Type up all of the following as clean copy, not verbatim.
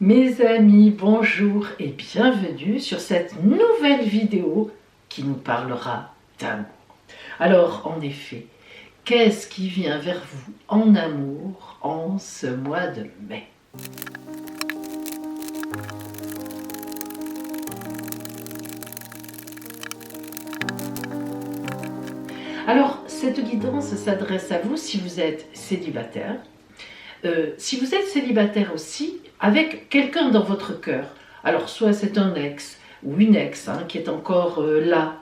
Mes amis, bonjour et bienvenue sur cette nouvelle vidéo qui nous parlera d'amour. Alors, en effet, qu'est-ce qui vient vers vous en amour en ce mois de mai? Alors, cette guidance s'adresse à vous si vous êtes célibataire. Si vous êtes célibataire aussi, avec quelqu'un dans votre cœur, alors soit c'est un ex ou une ex qui est encore là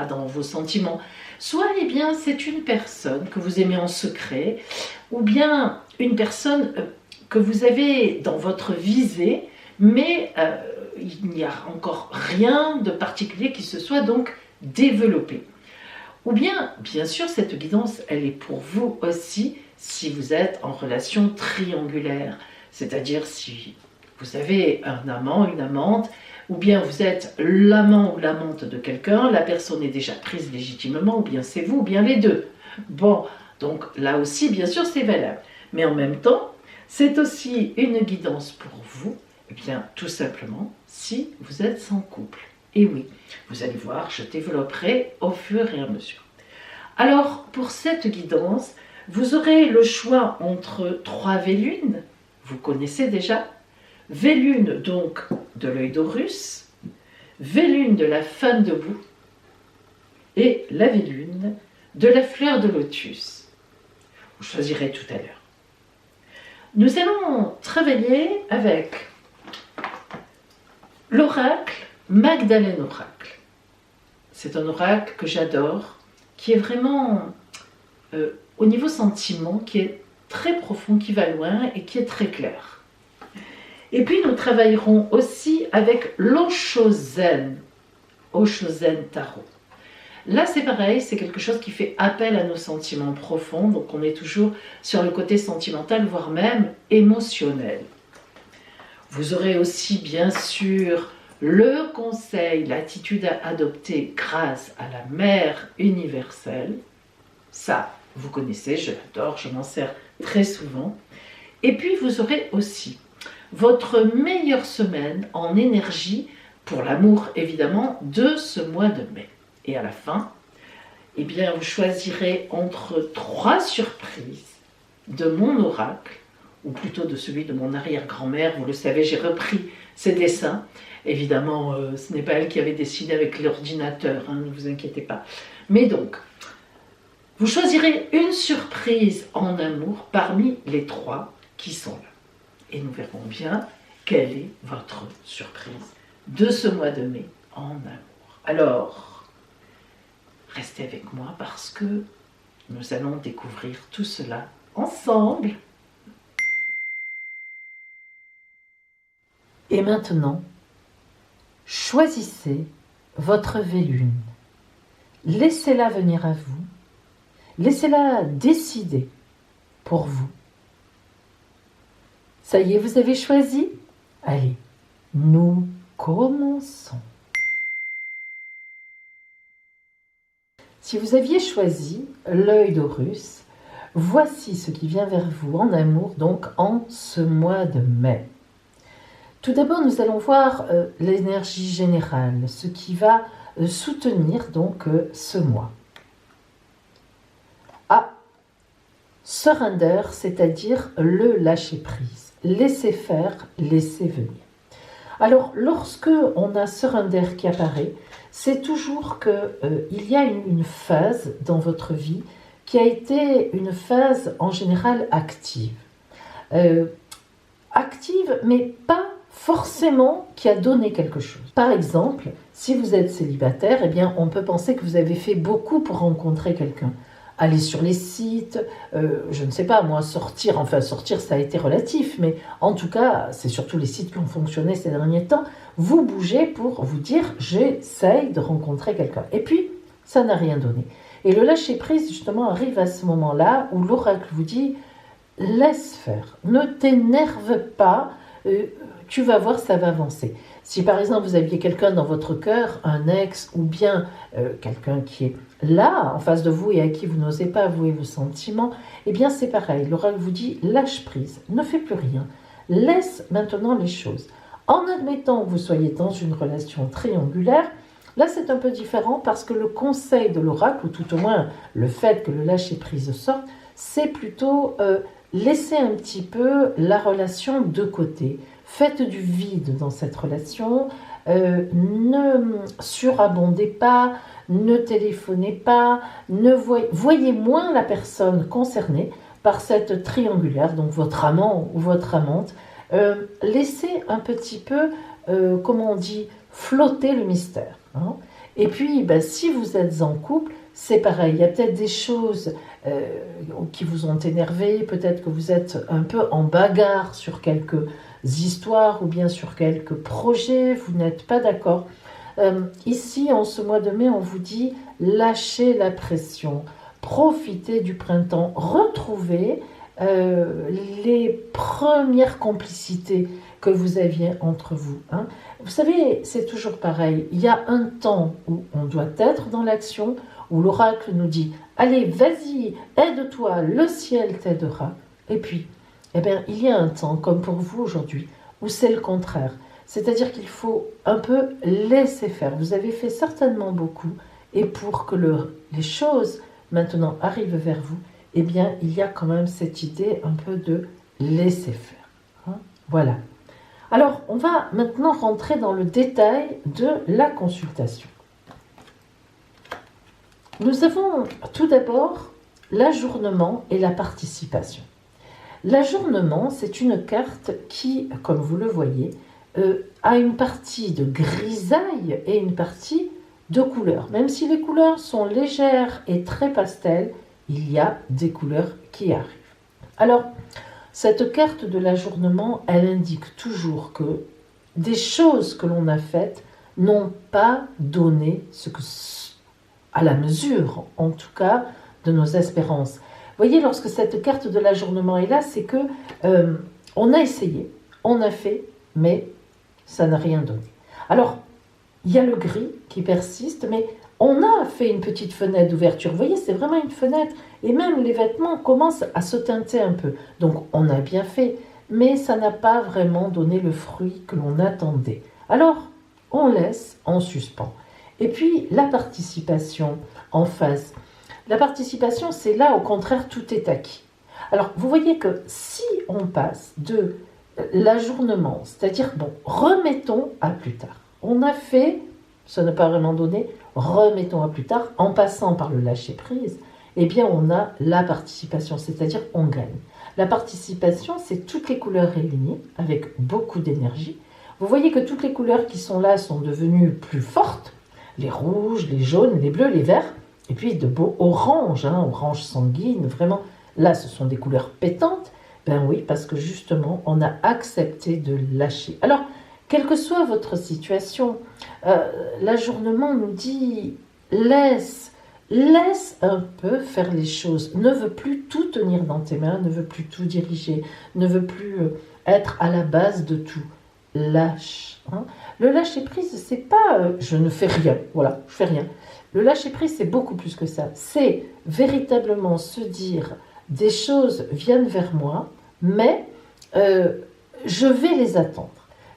dans vos sentiments, soit eh bien c'est une personne que vous aimez en secret, ou bien une personne que vous avez dans votre visée, mais il n'y a encore rien de particulier qui se soit donc développé. Ou bien, bien sûr, cette guidance, elle est pour vous aussi si vous êtes en relation triangulaire, c'est-à-dire si vous avez un amant, une amante, ou bien vous êtes l'amant ou l'amante de quelqu'un, la personne est déjà prise légitimement, ou bien c'est vous, ou bien les deux. Bon, donc là aussi, bien sûr, c'est valable. Mais en même temps, c'est aussi une guidance pour vous, eh bien, tout simplement, si vous êtes sans couple. Et oui, vous allez voir, je développerai au fur et à mesure. Alors, pour cette guidance, vous aurez le choix entre 3 Vélunes, vous connaissez déjà, Vélune donc de l'œil d'Horus, Vélune de la fan debout et la Vélune de la fleur de lotus. Vous choisirez tout à l'heure. Nous allons travailler avec l'oracle Magdalène Oracle. C'est un oracle que j'adore, qui est vraiment au niveau sentiment, qui est très profond, qui va loin et qui est très clair. Et puis nous travaillerons aussi avec l'Oshozen, Oshozen Tarot. Là c'est pareil, c'est quelque chose qui fait appel à nos sentiments profonds, donc on est toujours sur le côté sentimental, voire même émotionnel. Vous aurez aussi bien sûr le conseil, l'attitude à adopter grâce à la mère universelle. Ça, vous connaissez, je l'adore, je m'en sers très souvent. Et puis vous aurez aussi votre meilleure semaine en énergie pour l'amour évidemment de ce mois de mai. Et à la fin, eh bien vous choisirez entre 3 surprises de mon oracle, ou plutôt de celui de mon arrière-grand-mère. Vous le savez, j'ai repris ses dessins. Évidemment, ce n'est pas elle qui avait dessiné avec l'ordinateur, ne vous inquiétez pas. Mais donc, vous choisirez une surprise en amour parmi les 3 qui sont là. Et nous verrons bien quelle est votre surprise de ce mois de mai en amour. Alors, restez avec moi parce que nous allons découvrir tout cela ensemble. Et maintenant, choisissez votre Vélune. Laissez-la venir à vous. Laissez-la décider pour vous. Ça y est, vous avez choisi? Allez, nous commençons. Si vous aviez choisi l'œil d'Horus, voici ce qui vient vers vous en amour, donc en ce mois de mai. Tout d'abord, nous allons voir l'énergie générale, ce qui va soutenir donc ce mois. Surrender, c'est-à-dire le lâcher-prise. Laisser faire, laisser venir. Alors, lorsque on a surrender qui apparaît, c'est toujours qu'il y a une phase dans votre vie qui a été une phase en général active. Active, mais pas forcément qui a donné quelque chose. Par exemple, si vous êtes célibataire, eh bien, on peut penser que vous avez fait beaucoup pour rencontrer quelqu'un. Aller sur les sites, je ne sais pas, moi, sortir ça a été relatif, mais en tout cas, c'est surtout les sites qui ont fonctionné ces derniers temps, vous bougez pour vous dire, j'essaye de rencontrer quelqu'un. Et puis, ça n'a rien donné. Et le lâcher-prise, justement, arrive à ce moment-là où l'oracle vous dit, laisse faire, ne t'énerve pas, tu vas voir, ça va avancer. Si par exemple vous aviez quelqu'un dans votre cœur, un ex ou bien quelqu'un qui est là en face de vous et à qui vous n'osez pas avouer vos sentiments, eh bien c'est pareil, l'oracle vous dit lâche prise, ne fais plus rien, Laisse maintenant les choses. En admettant que vous soyez dans une relation triangulaire, là c'est un peu différent parce que le conseil de l'oracle, ou tout au moins le fait que le lâcher-prise sorte, c'est plutôt laisser un petit peu la relation de côté. Faites du vide dans cette relation, ne surabondez pas, ne téléphonez pas, voyez moins la personne concernée par cette triangulaire, donc votre amant ou votre amante. Laissez un petit peu, comment on dit, flotter le mystère. Hein. Et puis, si vous êtes en couple, c'est pareil, il y a peut-être des choses qui vous ont énervé, peut-être que vous êtes un peu en bagarre sur quelques histoires ou bien sur quelques projets, vous n'êtes pas d'accord. Ici, en ce mois de mai, on vous dit lâchez la pression, profitez du printemps, retrouvez les premières complicités que vous aviez entre vous. Hein. Vous savez, c'est toujours pareil, il y a un temps où on doit être dans l'action, où l'oracle nous dit « Allez, vas-y, aide-toi, le ciel t'aidera ». Et puis, il y a un temps, comme pour vous aujourd'hui, où c'est le contraire. C'est-à-dire qu'il faut un peu laisser faire. Vous avez fait certainement beaucoup, et pour que les choses maintenant arrivent vers vous, il y a quand même cette idée un peu de laisser faire. Hein, voilà. Alors, on va maintenant rentrer dans le détail de la consultation. Nous avons tout d'abord l'ajournement et la participation. L'ajournement, c'est une carte qui, comme vous le voyez, a une partie de grisaille et une partie de couleurs. Même si les couleurs sont légères et très pastel, il y a des couleurs qui arrivent. Alors, cette carte de l'ajournement, elle indique toujours que des choses que l'on a faites n'ont pas donné à la mesure, en tout cas, de nos espérances. Vous voyez, lorsque cette carte de l'ajournement est là, c'est que on a essayé, on a fait, mais ça n'a rien donné. Alors, il y a le gris qui persiste, mais on a fait une petite fenêtre d'ouverture. Vous voyez, c'est vraiment une fenêtre. Et même les vêtements commencent à se teinter un peu. Donc, on a bien fait, mais ça n'a pas vraiment donné le fruit que l'on attendait. Alors, on laisse en suspens. Et puis, la participation en face. La participation, c'est là, au contraire, tout est acquis. Alors, vous voyez que si on passe de l'ajournement, c'est-à-dire, remettons à plus tard. On a fait, ça n'a pas vraiment donné, remettons à plus tard, en passant par le lâcher-prise, on a la participation, c'est-à-dire on gagne. La participation, c'est toutes les couleurs réunies, avec beaucoup d'énergie. Vous voyez que toutes les couleurs qui sont là sont devenues plus fortes, les rouges, les jaunes, les bleus, les verts, et puis de beaux oranges, orange sanguine, vraiment, là ce sont des couleurs pétantes. Ben oui, parce que justement, on a accepté de lâcher. Alors, quelle que soit votre situation, l'ajournement nous dit laisse un peu faire les choses. Ne veut plus tout tenir dans tes mains, ne veut plus tout diriger, ne veut plus être à la base de tout. Lâche. Hein. Le lâcher prise, c'est pas je ne fais rien. Voilà, je fais rien. Le lâcher prise, c'est beaucoup plus que ça. C'est véritablement se dire des choses viennent vers moi, mais je vais les attendre.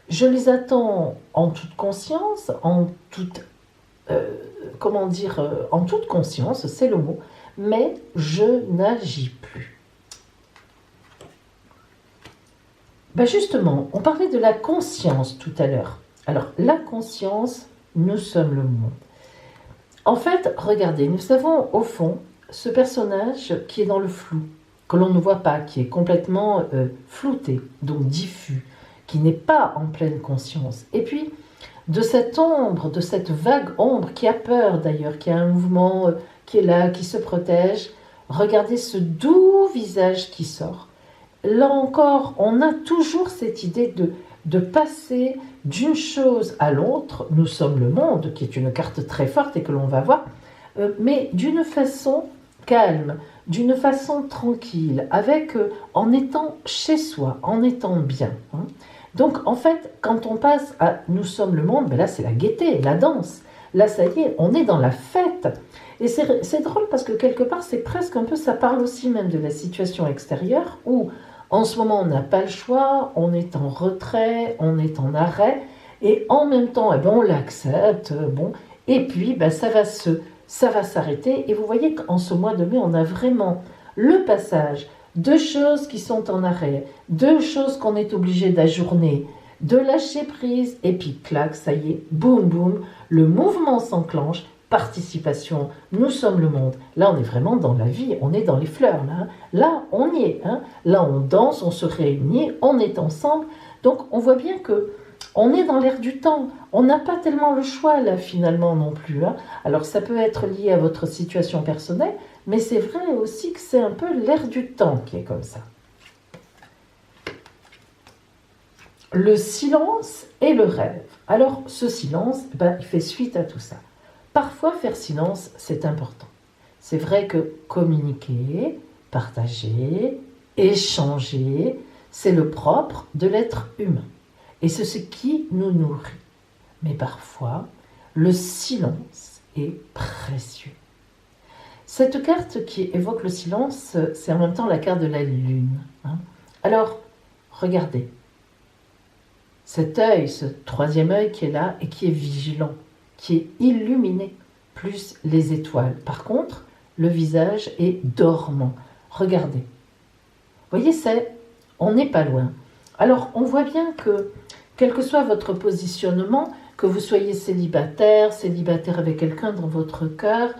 Je les attends en toute conscience, en toute conscience, c'est le mot, mais je n'agis plus. Justement, on parlait de la conscience tout à l'heure. Alors, la conscience, nous sommes le monde. En fait, regardez, nous avons au fond ce personnage qui est dans le flou, que l'on ne voit pas, qui est complètement flouté, donc diffus, qui n'est pas en pleine conscience. Et puis, de cette ombre, de cette vague ombre qui a peur d'ailleurs, qui a un mouvement qui est là, qui se protège, regardez ce doux visage qui sort. Là encore, on a toujours cette idée de passer d'une chose à l'autre. Nous sommes le monde, qui est une carte très forte et que l'on va voir, mais d'une façon calme, d'une façon tranquille, en étant chez soi, en étant bien. Hein. Donc, en fait, quand on passe à « nous sommes le monde », là, c'est la gaieté, la danse. Là, ça y est, on est dans la fête. Et c'est drôle parce que quelque part, c'est presque un peu, ça parle aussi même de la situation extérieure où, En ce moment, on n'a pas le choix, on est en retrait, on est en arrêt, et en même temps, eh ben, on l'accepte, bon, et puis ben, ça va s'arrêter. Et vous voyez qu'en ce mois de mai, on a vraiment le passage de choses qui sont en arrêt, de choses qu'on est obligé d'ajourner, de lâcher prise, et puis clac, ça y est, boum boum, le mouvement s'enclenche. Participation, nous sommes le monde. Là, on est vraiment dans la vie, on est dans les fleurs. Là on y est. Là, on danse, on se réunit, on est ensemble. Donc, on voit bien que on est dans l'air du temps. On n'a pas tellement le choix, là, finalement, non plus. Alors, ça peut être lié à votre situation personnelle, mais c'est vrai aussi que c'est un peu l'air du temps qui est comme ça. Le silence et le rêve. Alors, ce silence, ben, il fait suite à tout ça. Parfois, faire silence, c'est important. C'est vrai que communiquer, partager, échanger, c'est le propre de l'être humain. Et c'est ce qui nous nourrit. Mais parfois, le silence est précieux. Cette carte qui évoque le silence, c'est en même temps la carte de la lune. Alors, regardez. Cet œil, ce troisième œil qui est là et qui est vigilant, qui est illuminé, plus les étoiles. Par contre, le visage est dormant. Regardez. Vous voyez, on n'est pas loin. Alors, on voit bien que, quel que soit votre positionnement, que vous soyez célibataire avec quelqu'un dans votre cœur,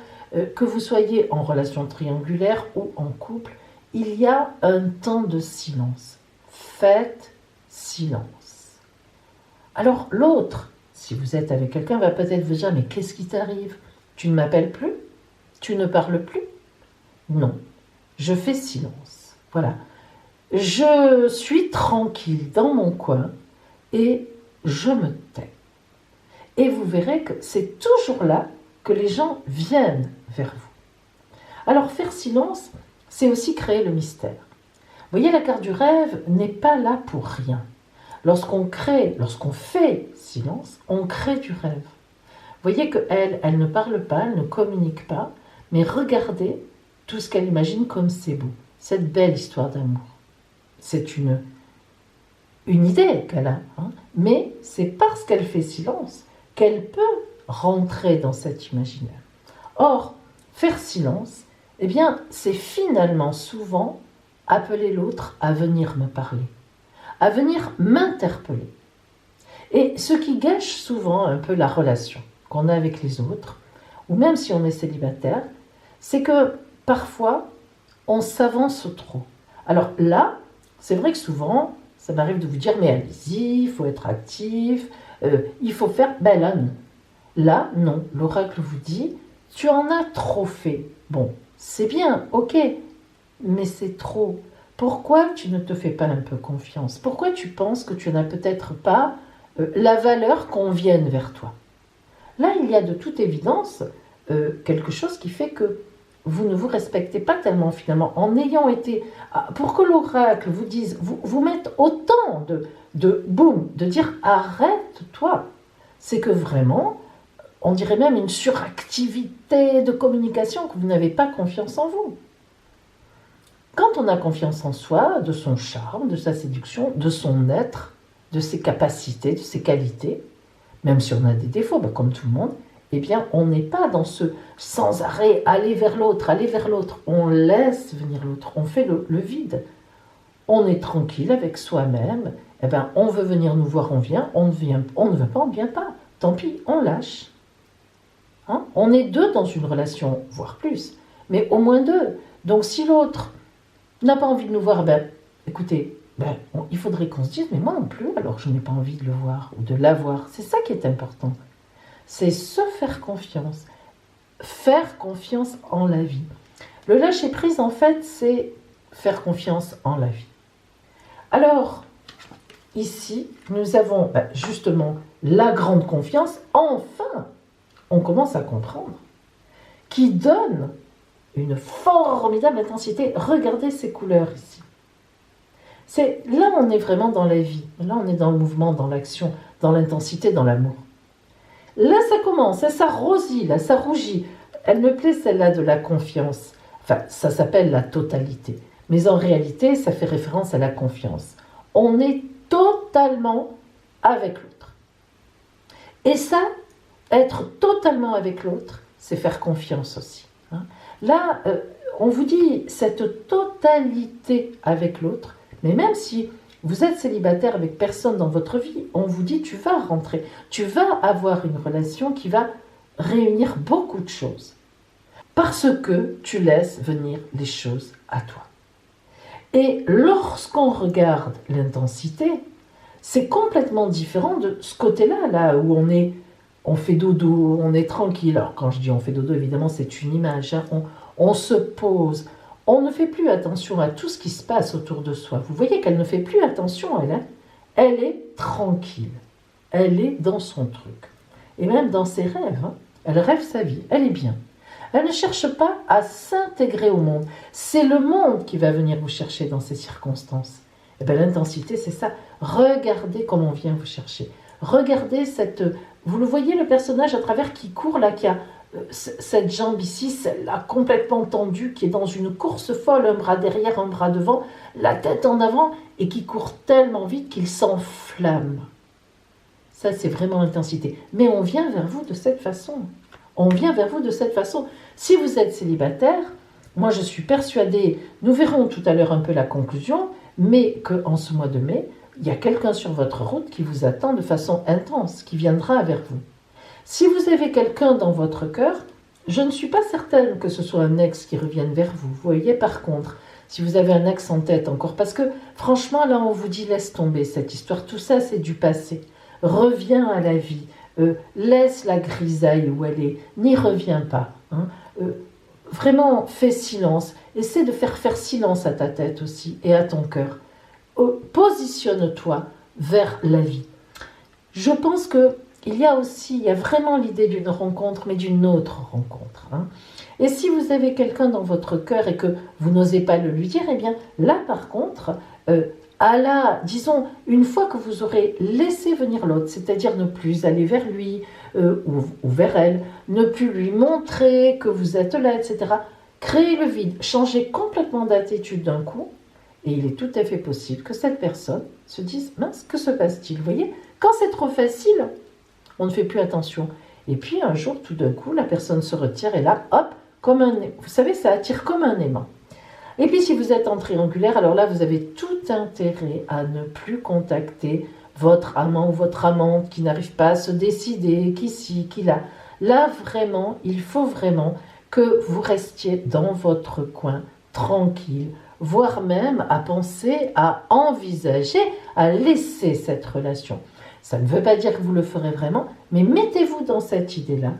que vous soyez en relation triangulaire ou en couple, il y a un temps de silence. Faites silence. Alors, l'autre, si vous êtes avec quelqu'un, va peut-être vous dire, mais qu'est-ce qui t'arrive? Tu ne m'appelles plus? Tu ne parles plus? Non, je fais silence. Voilà. Je suis tranquille dans mon coin et je me tais. Et vous verrez que c'est toujours là que les gens viennent vers vous. Alors, faire silence, c'est aussi créer le mystère. Vous voyez, la carte du rêve n'est pas là pour rien. Lorsqu'on fait silence, on crée du rêve. Vous voyez qu'elle, elle ne parle pas, elle ne communique pas, mais regardez tout ce qu'elle imagine comme c'est beau. Cette belle histoire d'amour. C'est une idée qu'elle a, mais c'est parce qu'elle fait silence qu'elle peut rentrer dans cet imaginaire. Or, faire silence, eh bien, c'est finalement souvent appeler l'autre à venir me parler, à venir m'interpeller. Et ce qui gâche souvent un peu la relation qu'on a avec les autres, ou même si on est célibataire, c'est que parfois, on s'avance trop. Alors là, c'est vrai que souvent, ça m'arrive de vous dire, mais allez-y, il faut être actif, il faut faire... Ben là, non. Là, non. L'oracle vous dit, tu en as trop fait. Bon, c'est bien, ok, mais c'est trop. Pourquoi tu ne te fais pas un peu confiance? Pourquoi tu penses que tu n'as peut-être pas la valeur qu'on vienne vers toi? Là, il y a de toute évidence quelque chose qui fait que vous ne vous respectez pas tellement finalement, en ayant été... Pour que l'oracle vous dise, vous mette autant de boum, de dire arrête-toi. C'est que vraiment, on dirait même une suractivité de communication, que vous n'avez pas confiance en vous. Quand on a confiance en soi, de son charme, de sa séduction, de son être, de ses capacités, de ses qualités, même si on a des défauts, comme tout le monde, eh bien, on n'est pas dans ce sans arrêt, aller vers l'autre. On laisse venir l'autre, on fait le vide. On est tranquille avec soi-même, eh bien, on veut venir nous voir, on vient, on ne veut pas, on ne vient pas. Tant pis, on lâche. On est deux dans une relation, voire plus, mais au moins deux. Donc, si l'autre n'a pas envie de nous voir, écoutez, il faudrait qu'on se dise, mais moi non plus, alors je n'ai pas envie de le voir ou de la voir. C'est ça qui est important. C'est se faire confiance en la vie. Le lâcher-prise, en fait, c'est faire confiance en la vie. Alors, ici, nous avons justement la grande confiance, enfin, on commence à comprendre, qui donne une formidable intensité. Regardez ces couleurs ici. Là, on est vraiment dans la vie. Là, on est dans le mouvement, dans l'action, dans l'intensité, dans l'amour. Là, ça commence, là, ça rosit, ça rougit. Elle me plaît, celle-là, de la confiance. Enfin, ça s'appelle la totalité. Mais en réalité, ça fait référence à la confiance. On est totalement avec l'autre. Et ça, être totalement avec l'autre, c'est faire confiance aussi. Là, on vous dit cette totalité avec l'autre, mais même si vous êtes célibataire avec personne dans votre vie, on vous dit tu vas rentrer, tu vas avoir une relation qui va réunir beaucoup de choses. Parce que tu laisses venir les choses à toi. Et lorsqu'on regarde l'intensité, c'est complètement différent de ce côté-là, là où on fait dodo, on est tranquille. Alors quand je dis on fait dodo, évidemment c'est une image, on se pose, on ne fait plus attention à tout ce qui se passe autour de soi. Vous voyez qu'elle ne fait plus attention, elle est tranquille, elle est dans son truc. Et même dans ses rêves, elle rêve sa vie, elle est bien. Elle ne cherche pas à s'intégrer au monde. C'est le monde qui va venir vous chercher dans ces circonstances. Et bien l'intensité, c'est ça. Regardez comment on vient vous chercher. Regardez vous le voyez le personnage à travers qui court là, qui a cette jambe ici, celle-là complètement tendue, qui est dans une course folle, un bras derrière, un bras devant, la tête en avant, et qui court tellement vite qu'il s'enflamme. Ça, c'est vraiment l'intensité. Mais on vient vers vous de cette façon. On vient vers vous de cette façon. Si vous êtes célibataire, moi je suis persuadée, nous verrons tout à l'heure un peu la conclusion, mais qu'en ce mois de mai, il y a quelqu'un sur votre route qui vous attend de façon intense, qui viendra vers vous. Si vous avez quelqu'un dans votre cœur, je ne suis pas certaine que ce soit un ex qui revienne vers vous. Vous voyez, par contre, si vous avez un ex en tête encore, parce que franchement, là, on vous dit laisse tomber cette histoire, tout ça, c'est du passé. Reviens à la vie, laisse la grisaille où elle est, n'y reviens pas. Vraiment, fais silence. Essaie de faire silence à ta tête aussi et à ton cœur. Positionne-toi vers la vie. Je pense qu'il y a vraiment l'idée d'une rencontre, mais d'une autre rencontre. Et si vous avez quelqu'un dans votre cœur et que vous n'osez pas le lui dire, eh bien là par contre, disons, une fois que vous aurez laissé venir l'autre, c'est-à-dire ne plus aller vers lui ou vers elle, ne plus lui montrer que vous êtes là, etc., créez le vide, changez complètement d'attitude d'un coup, et il est tout à fait possible que cette personne se dise « mince, que se passe-t-il » Vous voyez, quand c'est trop facile, on ne fait plus attention. Et puis un jour, tout d'un coup, la personne se retire et là, hop, vous savez, ça attire comme un aimant. Et puis si vous êtes en triangulaire, alors là, vous avez tout intérêt à ne plus contacter votre amant ou votre amante qui n'arrive pas à se décider, qui ci, qui là. Là, vraiment, il faut vraiment que vous restiez dans votre coin, tranquille, voire même à penser, à envisager, à laisser cette relation. Ça ne veut pas dire que vous le ferez vraiment, mais mettez-vous dans cette idée-là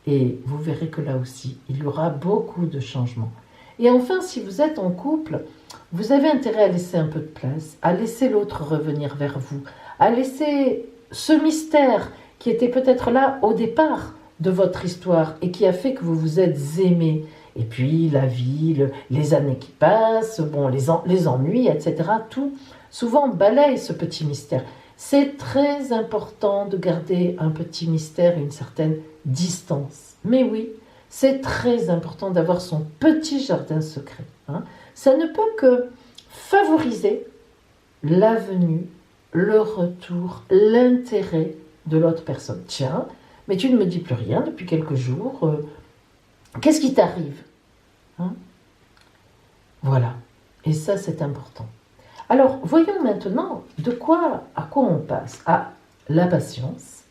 et vous verrez que là aussi, il y aura beaucoup de changements. Et enfin, si vous êtes en couple, vous avez intérêt à laisser un peu de place, à laisser l'autre revenir vers vous, à laisser ce mystère qui était peut-être là au départ de votre histoire et qui a fait que vous vous êtes aimés. Et puis la vie, les années qui passent, les ennuis, etc. Tout souvent balaye ce petit mystère. C'est très important de garder un petit mystère et une certaine distance. Mais oui, c'est très important d'avoir son petit jardin secret. Ça ne peut que favoriser la venue, le retour, l'intérêt de l'autre personne. Tiens, mais tu ne me dis plus rien depuis quelques jours. Qu'est-ce qui t'arrive ? Voilà. Et ça, c'est important. Alors, voyons maintenant à quoi on passe. Ah, la patience.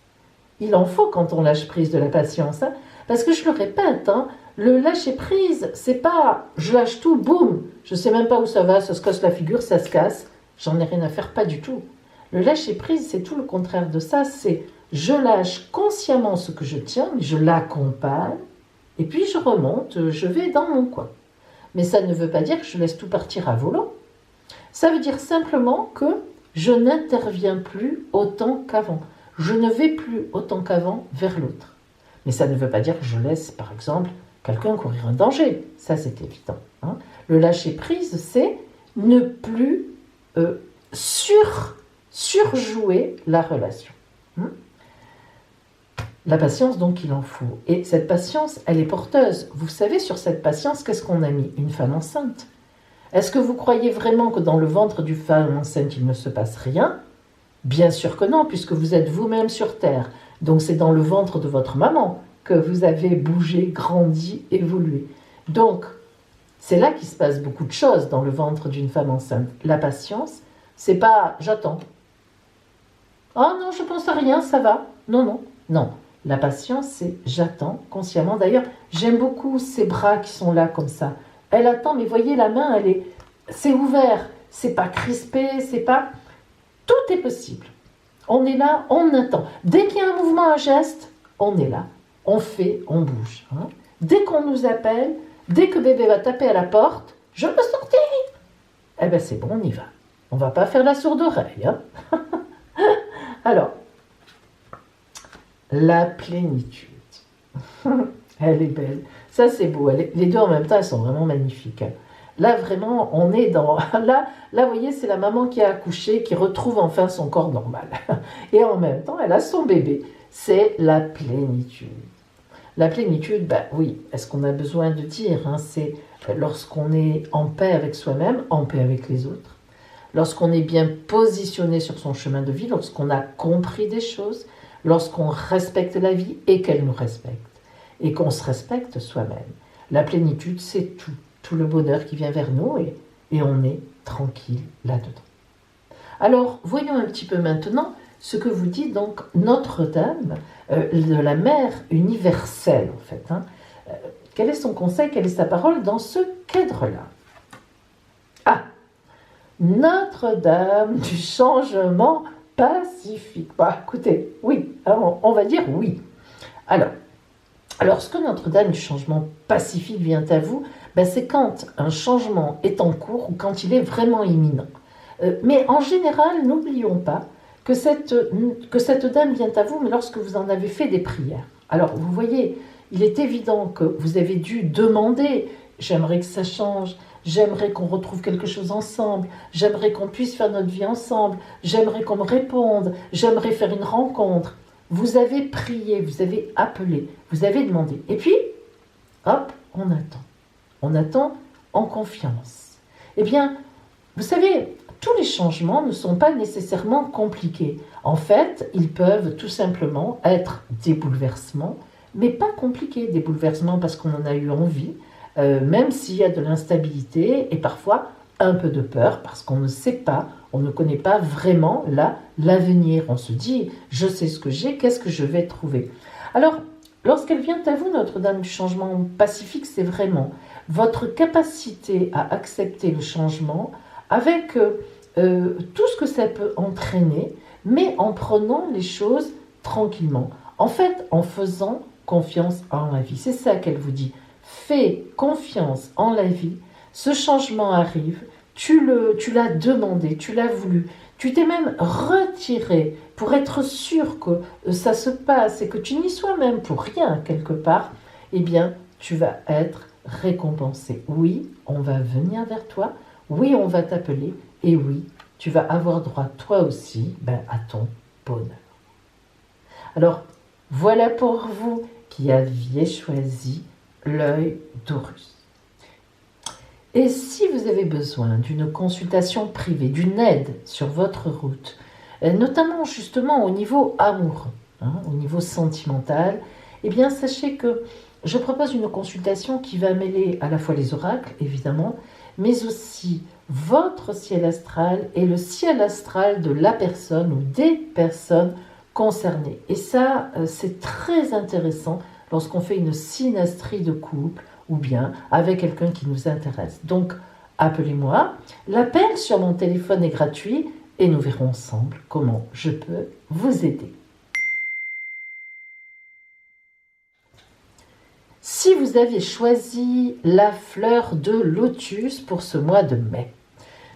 Il en faut quand on lâche prise de la patience. Parce que je le répète, le lâcher prise, c'est pas je lâche tout, boum, je sais même pas où ça va, ça se casse la figure, ça se casse, j'en ai rien à faire, pas du tout. Le lâcher prise, c'est tout le contraire de ça, c'est je lâche consciemment ce que je tiens, je l'accompagne, et puis je remonte, je vais dans mon coin. Mais ça ne veut pas dire que je laisse tout partir à volo. Ça veut dire simplement que je n'interviens plus autant qu'avant. Je ne vais plus autant qu'avant vers l'autre. Mais ça ne veut pas dire que je laisse, par exemple, quelqu'un courir un danger. Ça, c'est évident. Le lâcher-prise, c'est ne plus surjouer la relation. La patience, donc, il en faut. Et cette patience, elle est porteuse. Vous savez, sur cette patience, qu'est-ce qu'on a mis ? Une femme enceinte. Est-ce que vous croyez vraiment que dans le ventre du femme enceinte, il ne se passe rien? Bien sûr que non, puisque vous êtes vous-même sur Terre. Donc c'est dans le ventre de votre maman que vous avez bougé, grandi, évolué. Donc, c'est là qu'il se passe beaucoup de choses dans le ventre d'une femme enceinte. La patience, c'est pas j'attends. Oh non, je pense à rien, ça va. Non, non, non. La patience, c'est j'attends consciemment. D'ailleurs, j'aime beaucoup ces bras qui sont là comme ça. Elle attend, mais voyez, la main, c'est ouvert. C'est pas crispé, c'est pas... Tout est possible. On est là, on attend. Dès qu'il y a un mouvement, un geste, on est là. On fait, on bouge. Hein. Dès qu'on nous appelle, dès que bébé va taper à la porte, je peux sortir. Eh bien, c'est bon, on y va. On ne va pas faire la sourde oreille. Hein. Alors, la plénitude. Elle est belle. Ça, c'est beau. Les deux en même temps, elles sont vraiment magnifiques. Hein. Là, vraiment, on est dans... Là, vous voyez, c'est la maman qui a accouché, qui retrouve enfin son corps normal. Et en même temps, elle a son bébé. C'est la plénitude. La plénitude, ben oui, est-ce qu'on a besoin de dire hein, c'est lorsqu'on est en paix avec soi-même, en paix avec les autres. Lorsqu'on est bien positionné sur son chemin de vie, lorsqu'on a compris des choses, lorsqu'on respecte la vie et qu'elle nous respecte. Et qu'on se respecte soi-même. La plénitude, c'est tout. Tout le bonheur qui vient vers nous et on est tranquille là-dedans. Alors, voyons un petit peu maintenant ce que vous dit donc Notre-Dame de la Mère universelle, en fait. Hein. Quel est son conseil, quelle est sa parole dans ce cadre-là? Ah, Notre-Dame du changement pacifique. Bah, écoutez, oui, on va dire oui. Alors, lorsque Notre-Dame du changement pacifique vient à vous, ben c'est quand un changement est en cours ou quand il est vraiment imminent. Mais en général, n'oublions pas que cette dame vient à vous, mais lorsque vous en avez fait des prières. Alors, vous voyez, il est évident que vous avez dû demander « j'aimerais que ça change », « j'aimerais qu'on retrouve quelque chose ensemble »,« j'aimerais qu'on puisse faire notre vie ensemble »,« j'aimerais qu'on me réponde »,« j'aimerais faire une rencontre ». Vous avez prié, vous avez appelé, vous avez demandé. Et puis, hop, on attend. On attend en confiance. Eh bien, vous savez, tous les changements ne sont pas nécessairement compliqués. En fait, ils peuvent tout simplement être des bouleversements, mais pas compliqués, des bouleversements parce qu'on en a eu envie, même s'il y a de l'instabilité et parfois un peu de peur parce qu'on ne sait pas, on ne connaît pas vraiment l'avenir. On se dit, je sais ce que j'ai, qu'est-ce que je vais trouver? Alors, lorsqu'elle vient à vous, Notre-Dame du changement pacifique, c'est vraiment votre capacité à accepter le changement avec tout ce que ça peut entraîner, mais en prenant les choses tranquillement. En fait, en faisant confiance en la vie. C'est ça qu'elle vous dit. Fais confiance en la vie. Ce changement arrive. Tu l'as demandé, tu l'as voulu. Tu t'es même retiré pour être sûr que ça se passe et que tu n'y sois même pour rien quelque part. Eh bien, tu vas être récompensé. Oui, on va venir vers toi. Oui, on va t'appeler. Et oui, tu vas avoir droit toi aussi à ton bonheur. Alors, voilà pour vous qui aviez choisi l'œil d'Horus. Et si vous avez besoin d'une consultation privée, d'une aide sur votre route, notamment justement au niveau amoureux, au niveau sentimental, eh bien sachez que je propose une consultation qui va mêler à la fois les oracles, évidemment, mais aussi votre ciel astral et le ciel astral de la personne ou des personnes concernées. Et ça, c'est très intéressant lorsqu'on fait une synastrie de couple ou bien avec quelqu'un qui nous intéresse. Donc, appelez-moi. L'appel sur mon téléphone est gratuit et nous verrons ensemble comment je peux vous aider. Si vous avez choisi la fleur de lotus pour ce mois de mai,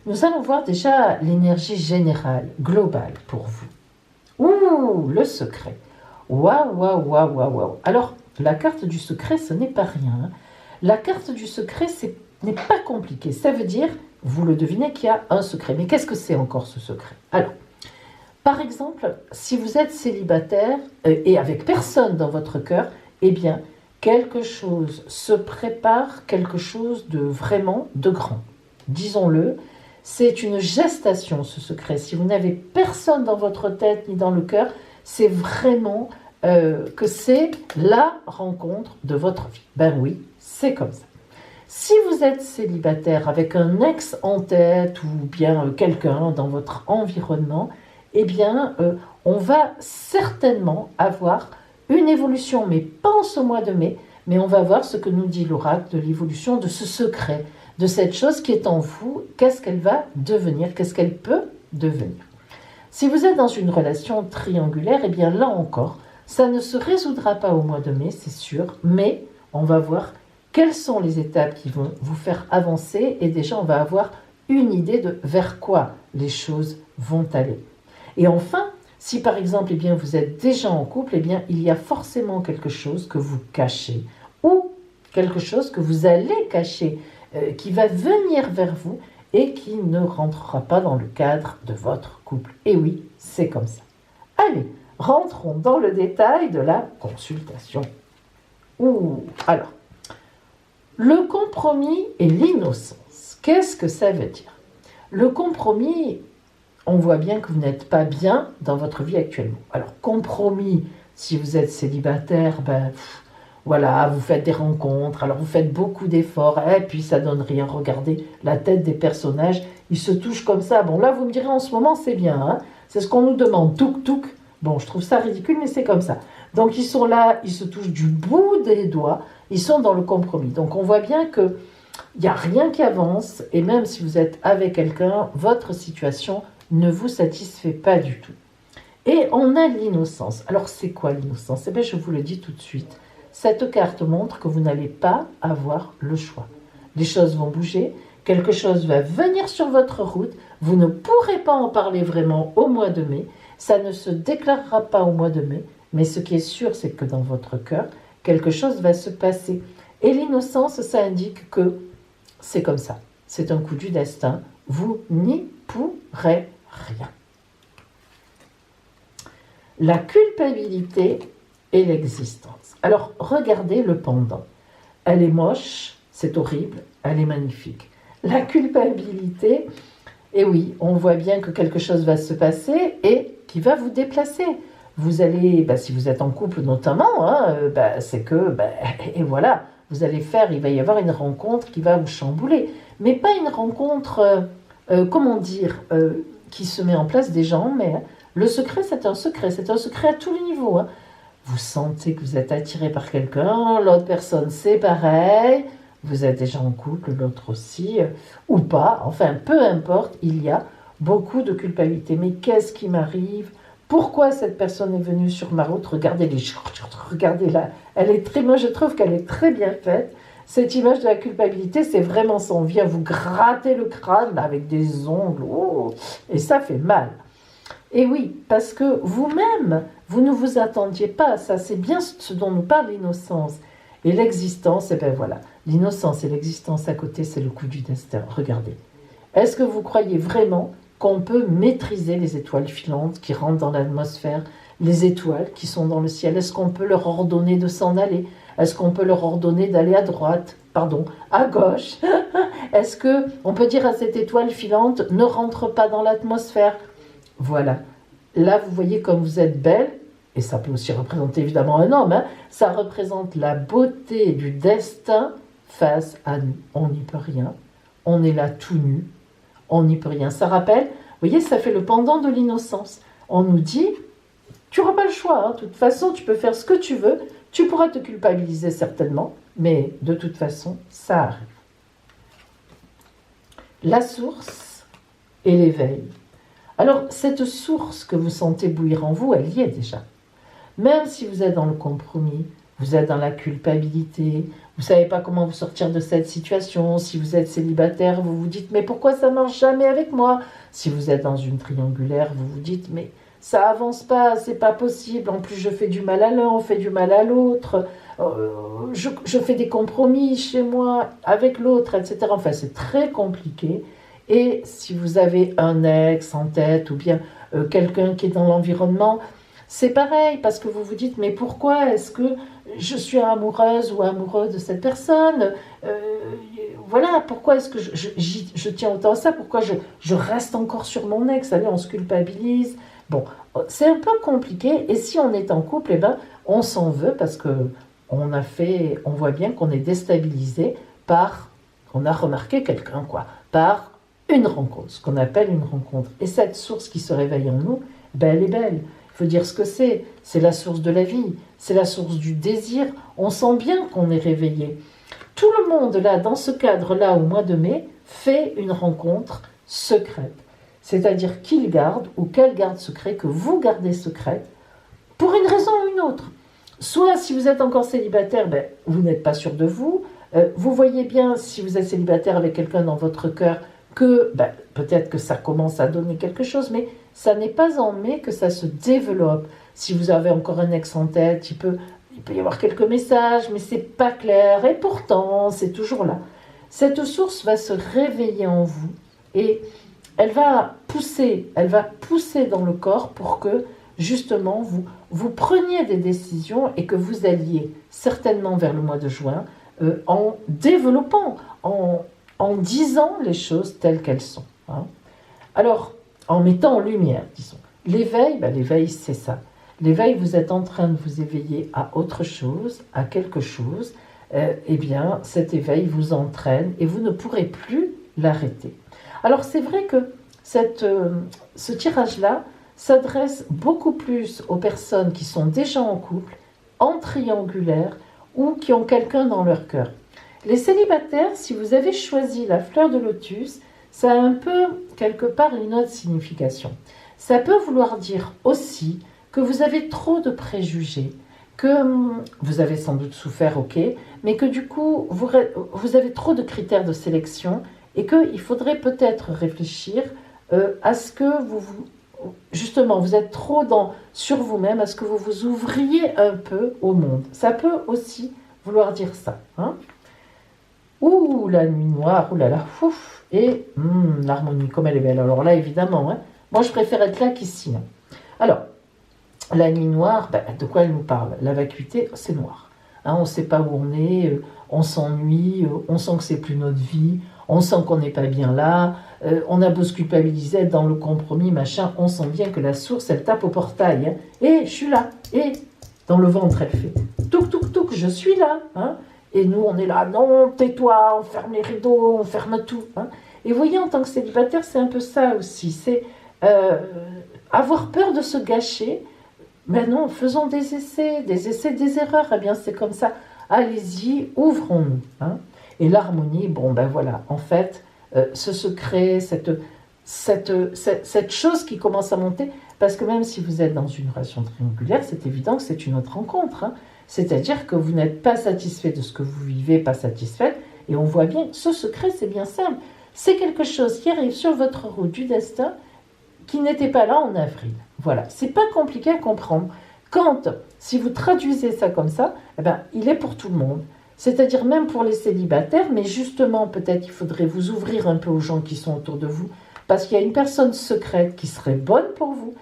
nous allons voir déjà l'énergie générale, globale pour vous. Ouh, le secret. Waouh, waouh, waouh, waouh, waouh. Alors, la carte du secret, ce n'est pas rien. La carte du secret, n'est pas compliqué. Ça veut dire, vous le devinez, qu'il y a un secret. Mais qu'est-ce que c'est encore ce secret? Alors, par exemple, si vous êtes célibataire et avec personne dans votre cœur, eh bien, quelque chose se prépare, quelque chose de vraiment de grand, disons-le, c'est une gestation, ce secret. Si vous n'avez personne dans votre tête ni dans le cœur, c'est vraiment que c'est la rencontre de votre vie. Ben oui, c'est comme ça. Si vous êtes célibataire avec un ex en tête ou bien quelqu'un dans votre environnement, eh bien, on va certainement avoir une évolution, mais pas en ce mois de mai, mais on va voir ce que nous dit l'oracle de l'évolution de ce secret, de cette chose qui est en vous, qu'est-ce qu'elle va devenir, qu'est-ce qu'elle peut devenir. Si vous êtes dans une relation triangulaire, eh bien là encore, ça ne se résoudra pas au mois de mai, c'est sûr, mais on va voir quelles sont les étapes qui vont vous faire avancer et déjà on va avoir une idée de vers quoi les choses vont aller. Et enfin, si par exemple eh bien, vous êtes déjà en couple, eh bien, il y a forcément quelque chose que vous cachez ou quelque chose que vous allez cacher qui va venir vers vous et qui ne rentrera pas dans le cadre de votre couple. Et oui, c'est comme ça. Allez, rentrons dans le détail de la consultation. Alors, le compromis et l'innocence, qu'est-ce que ça veut dire? Le compromis, on voit bien que vous n'êtes pas bien dans votre vie actuellement. Alors, compromis, si vous êtes célibataire, voilà, vous faites des rencontres, alors vous faites beaucoup d'efforts, et puis ça donne rien. Regardez la tête des personnages, ils se touchent comme ça. Bon, là, vous me direz, en ce moment, c'est bien, hein, c'est ce qu'on nous demande, touk touk. Bon, je trouve ça ridicule, mais c'est comme ça. Donc, ils sont là, ils se touchent du bout des doigts, ils sont dans le compromis. Donc, on voit bien qu'il n'y a rien qui avance, et même si vous êtes avec quelqu'un, votre situation ne vous satisfait pas du tout. Et on a l'innocence. Alors, c'est quoi l'innocence? Eh bien, je vous le dis tout de suite. Cette carte montre que vous n'allez pas avoir le choix. Les choses vont bouger, quelque chose va venir sur votre route, vous ne pourrez pas en parler vraiment au mois de mai, ça ne se déclarera pas au mois de mai, mais ce qui est sûr, c'est que dans votre cœur, quelque chose va se passer. Et l'innocence, ça indique que c'est comme ça. C'est un coup du destin. Vous n'y pourrez rien. La culpabilité et l'existence. Alors, regardez le pendant. Elle est moche, c'est horrible, elle est magnifique. La culpabilité, et oui, on voit bien que quelque chose va se passer et qui va vous déplacer. Vous allez, si vous êtes en couple notamment, c'est que, et voilà, vous allez faire, il va y avoir une rencontre qui va vous chambouler. Mais pas une rencontre, qui se met en place des gens, mais le secret, c'est un secret à tous les niveaux. Hein. Vous sentez que vous êtes attiré par quelqu'un, l'autre personne, c'est pareil, vous êtes déjà en couple, l'autre aussi, ou pas, enfin, peu importe, il y a beaucoup de culpabilité. Mais qu'est-ce qui m'arrive? Pourquoi cette personne est venue sur ma route? Regardez-la, elle est très, moi je trouve qu'elle est très bien faite. Cette image de la culpabilité, c'est vraiment ça. On vient vous gratter le crâne avec des ongles, et ça fait mal. Et oui, parce que vous-même, vous ne vous attendiez pas à ça. C'est bien ce dont nous parle l'innocence. Et l'existence, voilà. L'innocence et l'existence à côté, c'est le coup du destin. Regardez. Est-ce que vous croyez vraiment qu'on peut maîtriser les étoiles filantes qui rentrent dans l'atmosphère, les étoiles qui sont dans le ciel? Est-ce qu'on peut leur ordonner de s'en aller? Est-ce qu'on peut leur ordonner d'aller à gauche? Est-ce qu'on peut dire à cette étoile filante, ne rentre pas dans l'atmosphère? Voilà. Là, vous voyez comme vous êtes belle, et ça peut aussi représenter évidemment un homme, hein, ça représente la beauté du destin face à nous. On n'y peut rien. On est là tout nu. On n'y peut rien. Ça rappelle, vous voyez, ça fait le pendant de l'innocence. On nous dit, tu n'auras pas le choix. Hein. De toute façon, tu peux faire ce que tu veux. Tu pourras te culpabiliser certainement, mais de toute façon, ça arrive. La source et l'éveil. Alors, cette source que vous sentez bouillir en vous, elle y est déjà. Même si vous êtes dans le compromis, vous êtes dans la culpabilité, vous ne savez pas comment vous sortir de cette situation. Si vous êtes célibataire, vous vous dites « mais pourquoi ça ne marche jamais avec moi ?» Si vous êtes dans une triangulaire, vous vous dites « mais ça avance pas, c'est pas possible, en plus je fais du mal à l'un, on fait du mal à l'autre, je fais des compromis chez moi avec l'autre, etc. » Enfin, c'est très compliqué. Et si vous avez un ex en tête ou bien quelqu'un qui est dans l'environnement, c'est pareil, parce que vous vous dites, mais pourquoi est-ce que je suis amoureuse ou amoureux de cette personne? Voilà, pourquoi est-ce que je tiens autant à ça? Pourquoi je reste encore sur mon ex? Allez, on se culpabilise. Bon, c'est un peu compliqué, et si on est en couple, eh ben, on s'en veut parce que on voit bien qu'on est déstabilisé on a remarqué quelqu'un, quoi, par une rencontre, ce qu'on appelle une rencontre. Et cette source qui se réveille en nous, ben, elle est belle. Il faut dire ce que c'est. C'est la source de la vie, c'est la source du désir. On sent bien qu'on est réveillé. Tout le monde, là, dans ce cadre-là, au mois de mai, fait une rencontre secrète. C'est-à-dire qu'il garde ou qu'elle garde secret, que vous gardez secrète, pour une raison ou une autre. Soit, si vous êtes encore célibataire, ben, vous n'êtes pas sûr de vous. Vous voyez bien, si vous êtes célibataire avec quelqu'un dans votre cœur, que ben, peut-être que ça commence à donner quelque chose, mais ça n'est pas en mai que ça se développe. Si vous avez encore un ex en tête, il peut y avoir quelques messages, mais c'est pas clair, et pourtant, c'est toujours là. Cette source va se réveiller en vous, et elle va pousser dans le corps pour que, justement, vous preniez des décisions et que vous alliez certainement vers le mois de juin, en développant, en disant les choses telles qu'elles sont. Hein. Alors, en mettant en lumière, disons. L'éveil, c'est ça. L'éveil, vous êtes en train de vous éveiller à autre chose, à quelque chose. Eh bien, cet éveil vous entraîne et vous ne pourrez plus l'arrêter. Alors, c'est vrai que ce tirage-là s'adresse beaucoup plus aux personnes qui sont déjà en couple, en triangulaire, ou qui ont quelqu'un dans leur cœur. Les célibataires, si vous avez choisi la fleur de lotus, ça a un peu, quelque part, une autre signification. Ça peut vouloir dire aussi que vous avez trop de préjugés, que vous avez sans doute souffert, ok, mais que du coup, vous avez trop de critères de sélection et qu'il faudrait peut-être réfléchir à ce que justement, vous êtes trop sur vous-même, à ce que vous vous ouvriez un peu au monde. Ça peut aussi vouloir dire ça. Hein. Ouh, la nuit noire, ouh là là, ouf, et l'harmonie, comme elle est belle. Alors là, évidemment, hein, moi je préfère être là qu'ici. Hein. Alors, la nuit noire, ben, de quoi elle nous parle? La vacuité, c'est noir. Hein, on ne sait pas où on est, on s'ennuie, on sent que c'est plus notre vie, on sent qu'on n'est pas bien là, on a beau se culpabiliser, être dans le compromis, machin, on sent bien que la source, elle tape au portail. Hein, et je suis là, et dans le ventre, elle fait touk, touk, touk, je suis là. Hein, et nous, on est là, non, tais-toi, on ferme les rideaux, on ferme tout. Hein. Et vous voyez, en tant que célibataire, c'est un peu ça aussi, c'est avoir peur de se gâcher. Mais non, faisons des essais, des erreurs, eh bien c'est comme ça. Allez-y, ouvrons-nous. Hein. Et l'harmonie, bon ben voilà, en fait, ce secret, cette chose qui commence à monter, parce que même si vous êtes dans une relation triangulaire, c'est évident que c'est une autre rencontre. Hein. C'est-à-dire que vous n'êtes pas satisfait de ce que vous vivez, pas satisfait, et on voit bien, ce secret, c'est bien simple. C'est quelque chose qui arrive sur votre route du destin qui n'était pas là en avril. Voilà, c'est pas compliqué à comprendre. Si vous traduisez ça comme ça, eh ben, il est pour tout le monde. C'est-à-dire même pour les célibataires, mais justement, peut-être il faudrait vous ouvrir un peu aux gens qui sont autour de vous, parce qu'il y a une personne secrète qui serait bonne pour vous.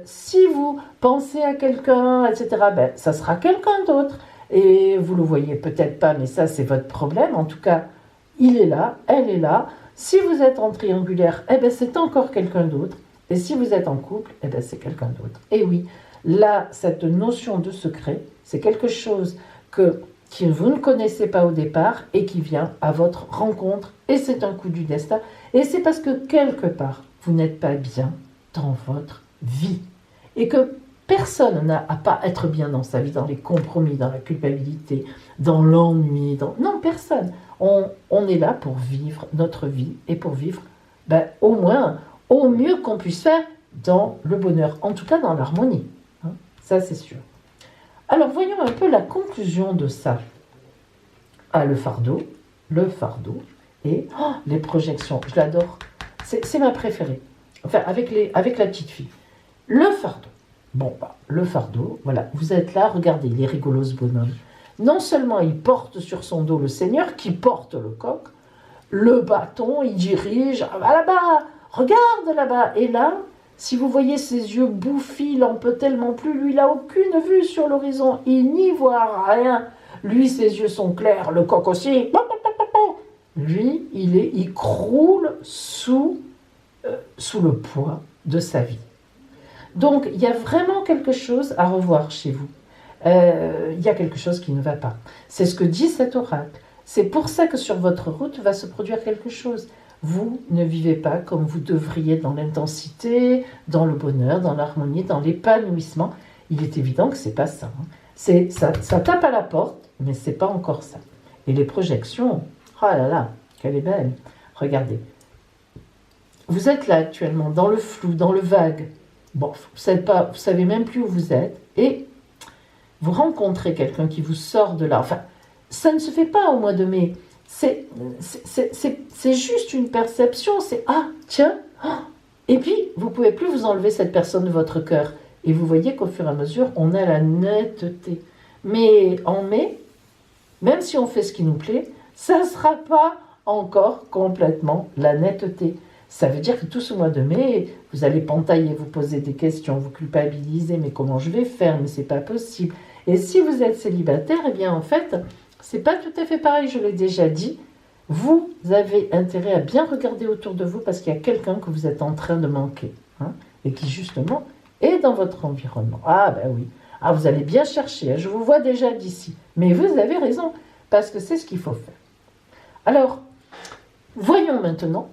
Si vous pensez à quelqu'un, etc., ben, ça sera quelqu'un d'autre. Et vous ne le voyez peut-être pas, mais ça, c'est votre problème. En tout cas, il est là, elle est là. Si vous êtes en triangulaire, eh ben, c'est encore quelqu'un d'autre. Et si vous êtes en couple, eh ben, c'est quelqu'un d'autre. Et oui, là, cette notion de secret, c'est quelque chose que vous ne connaissez pas au départ et qui vient à votre rencontre. Et c'est un coup du destin. Et c'est parce que quelque part, vous n'êtes pas bien dans votre vie. Et que personne n'a à pas être bien dans sa vie, dans les compromis, dans la culpabilité, dans l'ennui. Non, personne. On est là pour vivre notre vie et pour vivre, ben, au moins, au mieux qu'on puisse faire dans le bonheur. En tout cas, dans l'harmonie. Hein, ça, c'est sûr. Alors, voyons un peu la conclusion de ça. Ah, le fardeau et les projections. Je l'adore. C'est ma préférée. Enfin, avec la petite fille. Le fardeau. Bon, bah, le fardeau, voilà. Vous êtes là, regardez, il est rigolo ce bonhomme. Non seulement il porte sur son dos le Seigneur, qui porte le coq, le bâton, il dirige, ah, là-bas, regarde là-bas. Et là, Si vous voyez ses yeux bouffis, il en peut tellement plus. Lui, il n'a aucune vue sur l'horizon. Il n'y voit rien. Lui, ses yeux sont clairs. Le coq aussi. Lui, il croule sous le poids de sa vie. Donc, il y a vraiment quelque chose à revoir chez vous. Il y a quelque chose qui ne va pas. C'est ce que dit cet oracle. C'est pour ça que sur votre route va se produire quelque chose. Vous ne vivez pas comme vous devriez dans l'intensité, dans le bonheur, dans l'harmonie, dans l'épanouissement. Il est évident que ce n'est pas ça. Ça tape à la porte, mais ce n'est pas encore ça. Et les projections, oh là là, qu'elle est belle. Regardez. Vous êtes là actuellement, dans le flou, dans le vague. Bon, vous ne savez même plus où vous êtes. Et vous rencontrez quelqu'un qui vous sort de là. Enfin, ça ne se fait pas au mois de mai. C'est juste une perception, c'est « Ah, tiens ah !» Et puis, vous ne pouvez plus vous enlever cette personne de votre cœur. Et vous voyez qu'au fur et à mesure, on a la netteté. Mais en mai, même si on fait ce qui nous plaît, ça ne sera pas encore complètement la netteté. Ça veut dire que tout ce mois de mai, vous allez pentailler, vous poser des questions, vous culpabiliser, mais comment je vais faire, mais c'est pas possible. Et si vous êtes célibataire, eh bien en fait, c'est pas tout à fait pareil, je l'ai déjà dit. Vous avez intérêt à bien regarder autour de vous parce qu'il y a quelqu'un que vous êtes en train de manquer. Et qui justement est dans votre environnement. Ah ben oui, vous allez bien chercher, je vous vois déjà d'ici. Mais vous avez raison, parce que c'est ce qu'il faut faire. Alors, voyons maintenant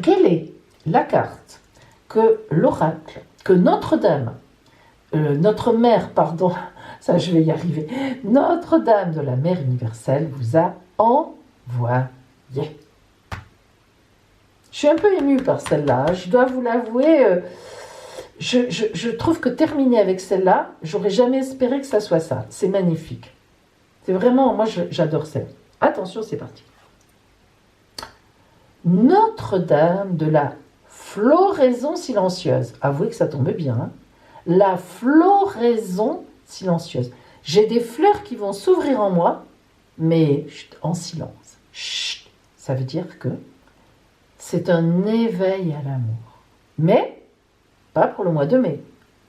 quelle est la carte que l'oracle, que Notre-Dame, notre mère, pardon, ça je vais y arriver, Notre-Dame de la Mère universelle vous a envoyé. Je suis un peu émue par celle-là, je dois vous l'avouer, je trouve que terminer avec celle-là, j'aurais jamais espéré que ça soit ça. C'est magnifique. C'est vraiment, moi j'adore ça. Attention, c'est parti. Notre-Dame de la floraison silencieuse. Avouez que ça tombe bien. Hein. La floraison silencieuse. J'ai des fleurs qui vont s'ouvrir en moi, mais en silence. Chut, ça veut dire que c'est un éveil à l'amour. Mais, pas pour le mois de mai.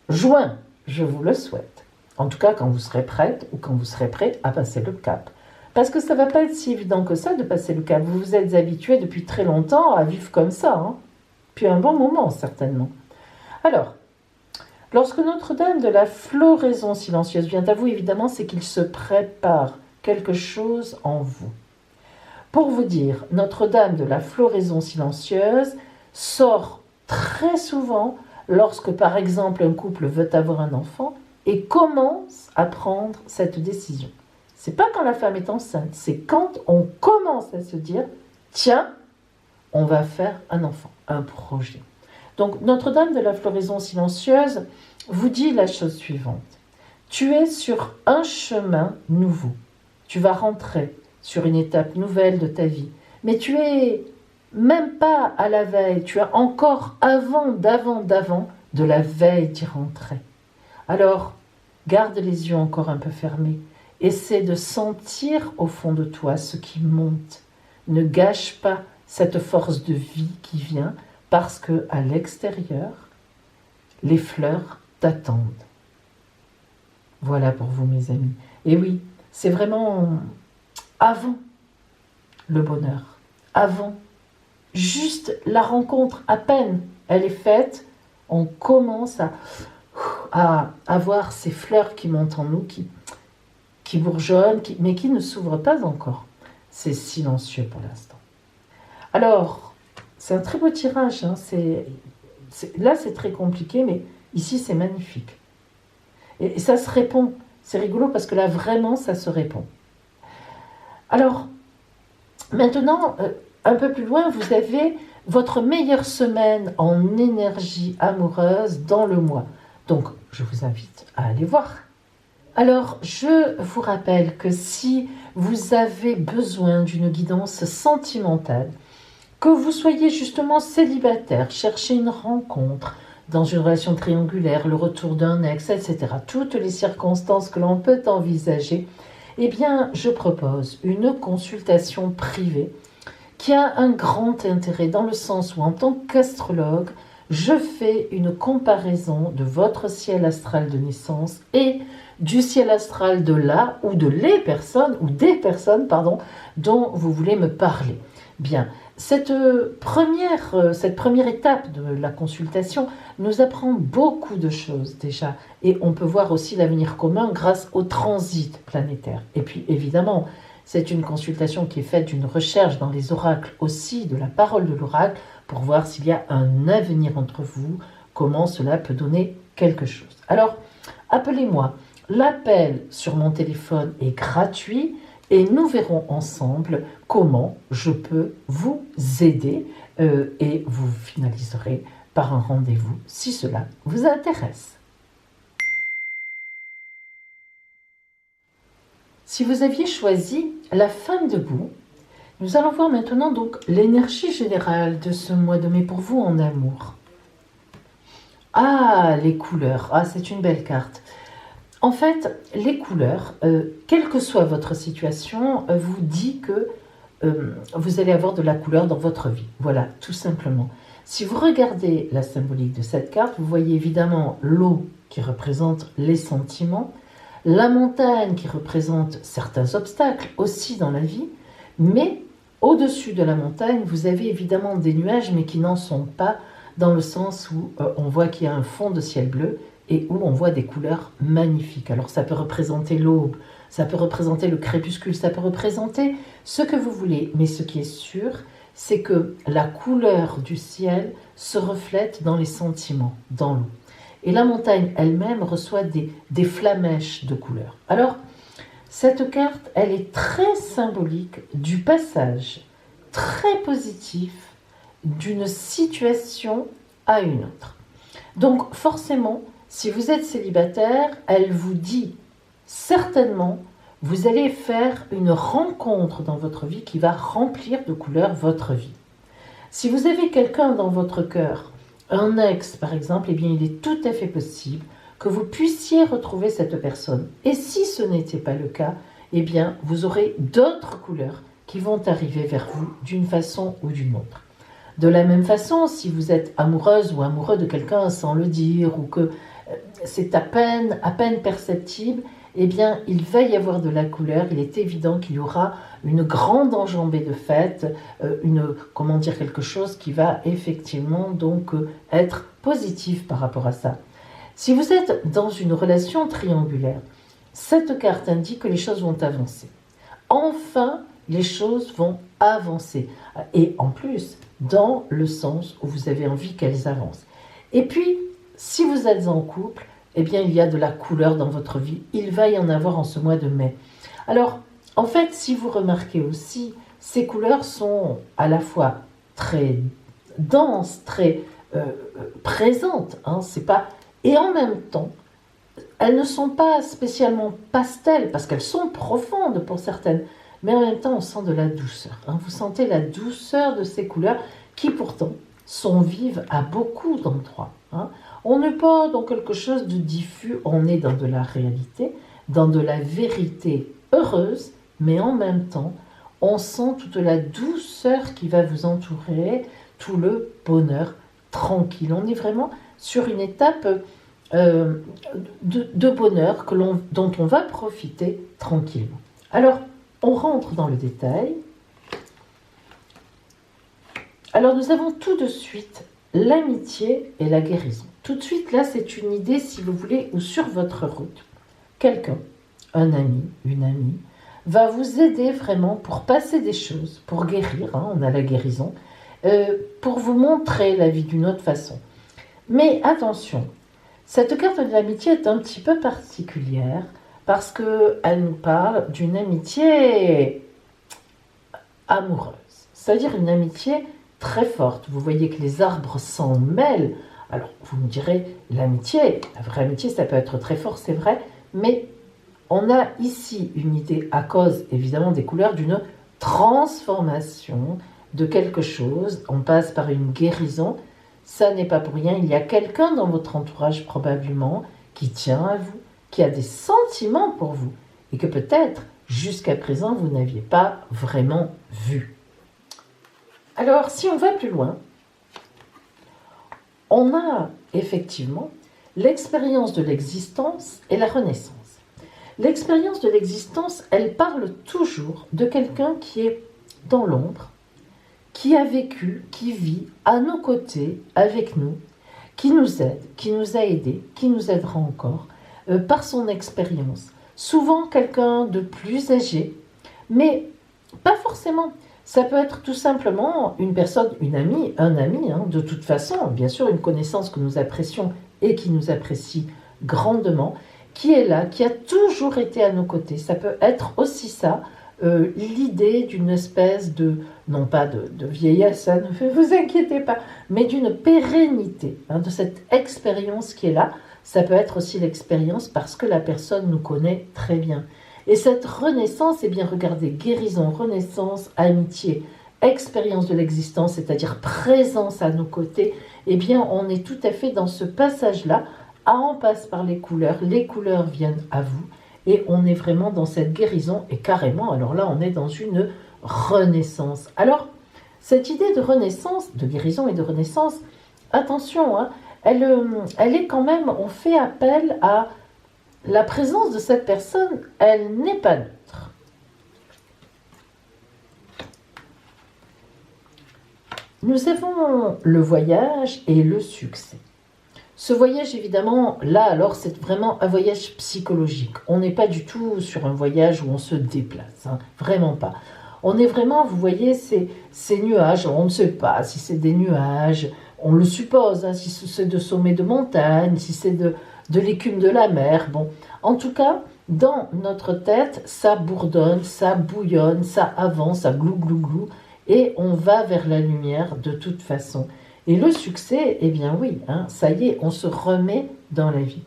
Juin, je vous le souhaite. En tout cas, quand vous serez prête ou quand vous serez prêt à passer le cap. Parce que ça ne va pas être si évident que ça de passer le cap. Vous vous êtes habitué depuis très longtemps à vivre comme ça. Puis un bon moment, certainement. Alors, lorsque Notre-Dame de la floraison silencieuse vient à vous, évidemment, c'est qu'il se prépare quelque chose en vous. Pour vous dire, Notre-Dame de la floraison silencieuse sort très souvent lorsque, par exemple, un couple veut avoir un enfant et commence à prendre cette décision. C'est pas quand la femme est enceinte, c'est quand on commence à se dire « Tiens, on va faire un enfant, un projet ». Donc, Notre-Dame de la floraison silencieuse vous dit la chose suivante. Tu es sur un chemin nouveau. Tu vas rentrer sur une étape nouvelle de ta vie. Mais tu es même pas à la veille, tu es encore d'avant de la veille d'y rentrer. Alors, garde les yeux encore un peu fermés. Essaie de sentir au fond de toi ce qui monte. Ne gâche pas cette force de vie qui vient parce que à l'extérieur, les fleurs t'attendent. Voilà pour vous, mes amis. Et oui, c'est vraiment avant le bonheur, avant, juste la rencontre, à peine elle est faite, on commence à avoir ces fleurs qui montent en nous, qui bourgeonnent, mais qui ne s'ouvrent pas encore. C'est silencieux pour l'instant. Alors, c'est un très beau tirage. Hein, là, c'est très compliqué, mais ici, c'est magnifique. Et ça se répond. C'est rigolo parce que là, vraiment, ça se répond. Alors, maintenant, un peu plus loin, vous avez votre meilleure semaine en énergie amoureuse dans le mois. Donc, je vous invite à aller voir. Alors, je vous rappelle que si vous avez besoin d'une guidance sentimentale, que vous soyez justement célibataire, cherchez une rencontre dans une relation triangulaire, le retour d'un ex, etc., toutes les circonstances que l'on peut envisager, eh bien, je propose une consultation privée qui a un grand intérêt dans le sens où, en tant qu'astrologue, je fais une comparaison de votre ciel astral de naissance et du ciel astral de là ou de les personnes ou des personnes pardon, dont vous voulez me parler. Bien, cette première étape de la consultation nous apprend beaucoup de choses déjà et on peut voir aussi l'avenir commun grâce au transit planétaire. Et puis évidemment, c'est une consultation qui est faite d'une recherche dans les oracles aussi, de la parole de l'oracle, pour voir s'il y a un avenir entre vous, comment cela peut donner quelque chose. Alors, appelez-moi. L'appel sur mon téléphone est gratuit et nous verrons ensemble comment je peux vous aider et vous finaliserez par un rendez-vous si cela vous intéresse. Si vous aviez choisi la femme debout, nous allons voir maintenant donc l'énergie générale de ce mois de mai pour vous en amour. Ah, les couleurs. Ah, c'est une belle carte. En fait, les couleurs, quelle que soit votre situation, vous dit que vous allez avoir de la couleur dans votre vie. Voilà, tout simplement. Si vous regardez la symbolique de cette carte, vous voyez évidemment l'eau qui représente les sentiments, la montagne qui représente certains obstacles aussi dans la vie, mais au-dessus de la montagne, vous avez évidemment des nuages, mais qui n'en sont pas, dans le sens où on voit qu'il y a un fond de ciel bleu et où on voit des couleurs magnifiques. Alors ça peut représenter l'aube, ça peut représenter le crépuscule, ça peut représenter ce que vous voulez, mais ce qui est sûr, c'est que la couleur du ciel se reflète dans les sentiments, dans l'eau. Et la montagne elle-même reçoit des flamèches de couleurs. Alors, cette carte, elle est très symbolique du passage très positif d'une situation à une autre. Donc, forcément, si vous êtes célibataire, elle vous dit certainement, vous allez faire une rencontre dans votre vie qui va remplir de couleurs votre vie. Si vous avez quelqu'un dans votre cœur, un ex par exemple, eh bien il est tout à fait possible que vous puissiez retrouver cette personne. Et si ce n'était pas le cas, eh bien vous aurez d'autres couleurs qui vont arriver vers vous d'une façon ou d'une autre. De la même façon, si vous êtes amoureuse ou amoureux de quelqu'un sans le dire ou que c'est à peine perceptible, eh bien, il va y avoir de la couleur. Il est évident qu'il y aura une grande enjambée de fête, quelque chose qui va effectivement donc être positif par rapport à ça. Si vous êtes dans une relation triangulaire, cette carte indique que les choses vont avancer. Enfin, les choses vont avancer. Et en plus, dans le sens où vous avez envie qu'elles avancent. Et puis, si vous êtes en couple, eh bien, il y a de la couleur dans votre vie. Il va y en avoir en ce mois de mai. Alors, en fait, si vous remarquez aussi, ces couleurs sont à la fois très denses, très présentes. C'est pas... Et en même temps, elles ne sont pas spécialement pastel, parce qu'elles sont profondes pour certaines. Mais en même temps, on sent de la douceur. Vous sentez la douceur de ces couleurs qui pourtant sont vives à beaucoup d'endroits. On n'est pas dans quelque chose de diffus, on est dans de la réalité, dans de la vérité heureuse, mais en même temps, on sent toute la douceur qui va vous entourer, tout le bonheur tranquille. On est vraiment sur une étape de bonheur dont on va profiter tranquillement. Alors, on rentre dans le détail. Alors, nous avons tout de suite l'amitié et la guérison. Tout de suite, là, c'est une idée, si vous voulez, ou sur votre route, quelqu'un, un ami, une amie, va vous aider vraiment pour passer des choses, pour guérir, on a la guérison, pour vous montrer la vie d'une autre façon. Mais attention, cette carte de l'amitié est un petit peu particulière parce qu'elle nous parle d'une amitié amoureuse, c'est-à-dire une amitié très forte. Vous voyez que les arbres s'en mêlent. Alors, vous me direz, l'amitié, la vraie amitié, ça peut être très fort, c'est vrai, mais on a ici une idée, à cause évidemment des couleurs, d'une transformation de quelque chose. On passe par une guérison. Ça n'est pas pour rien. Il y a quelqu'un dans votre entourage probablement qui tient à vous, qui a des sentiments pour vous et que peut-être jusqu'à présent vous n'aviez pas vraiment vu. Alors, si on va plus loin, on a effectivement l'expérience de l'existence et la renaissance. L'expérience de l'existence, elle parle toujours de quelqu'un qui est dans l'ombre, qui a vécu, qui vit à nos côtés, avec nous, qui nous aide, qui nous a aidés, qui nous aidera encore par son expérience. Souvent quelqu'un de plus âgé, mais pas forcément. Ça peut être tout simplement une personne, une amie, un ami, de toute façon, bien sûr une connaissance que nous apprécions et qui nous apprécie grandement, qui est là, qui a toujours été à nos côtés. Ça peut être aussi ça, l'idée d'une espèce de, non pas de vieillesse, ne vous inquiétez pas, mais d'une pérennité, de cette expérience qui est là. Ça peut être aussi l'expérience parce que la personne nous connaît très bien. Et cette renaissance, eh bien regardez, guérison, renaissance, amitié, expérience de l'existence, c'est-à-dire présence à nos côtés, eh bien on est tout à fait dans ce passage-là. On passe par les couleurs viennent à vous, et on est vraiment dans cette guérison, et carrément, alors là on est dans une renaissance. Alors, cette idée de renaissance, de guérison et de renaissance, attention, elle est quand même, on fait appel à la présence de cette personne, elle n'est pas neutre. Nous avons le voyage et le succès. Ce voyage, évidemment, là, alors, c'est vraiment un voyage psychologique. On n'est pas du tout sur un voyage où on se déplace, vraiment pas. On est vraiment, vous voyez, ces nuages, on ne sait pas si c'est des nuages, on le suppose, si c'est de sommets de montagne, si c'est de l'écume de la mer. Bon, en tout cas, dans notre tête, ça bourdonne, ça bouillonne, ça avance, ça glou, glou, glou, et on va vers la lumière de toute façon. Et le succès, eh bien oui, ça y est, on se remet dans la vie.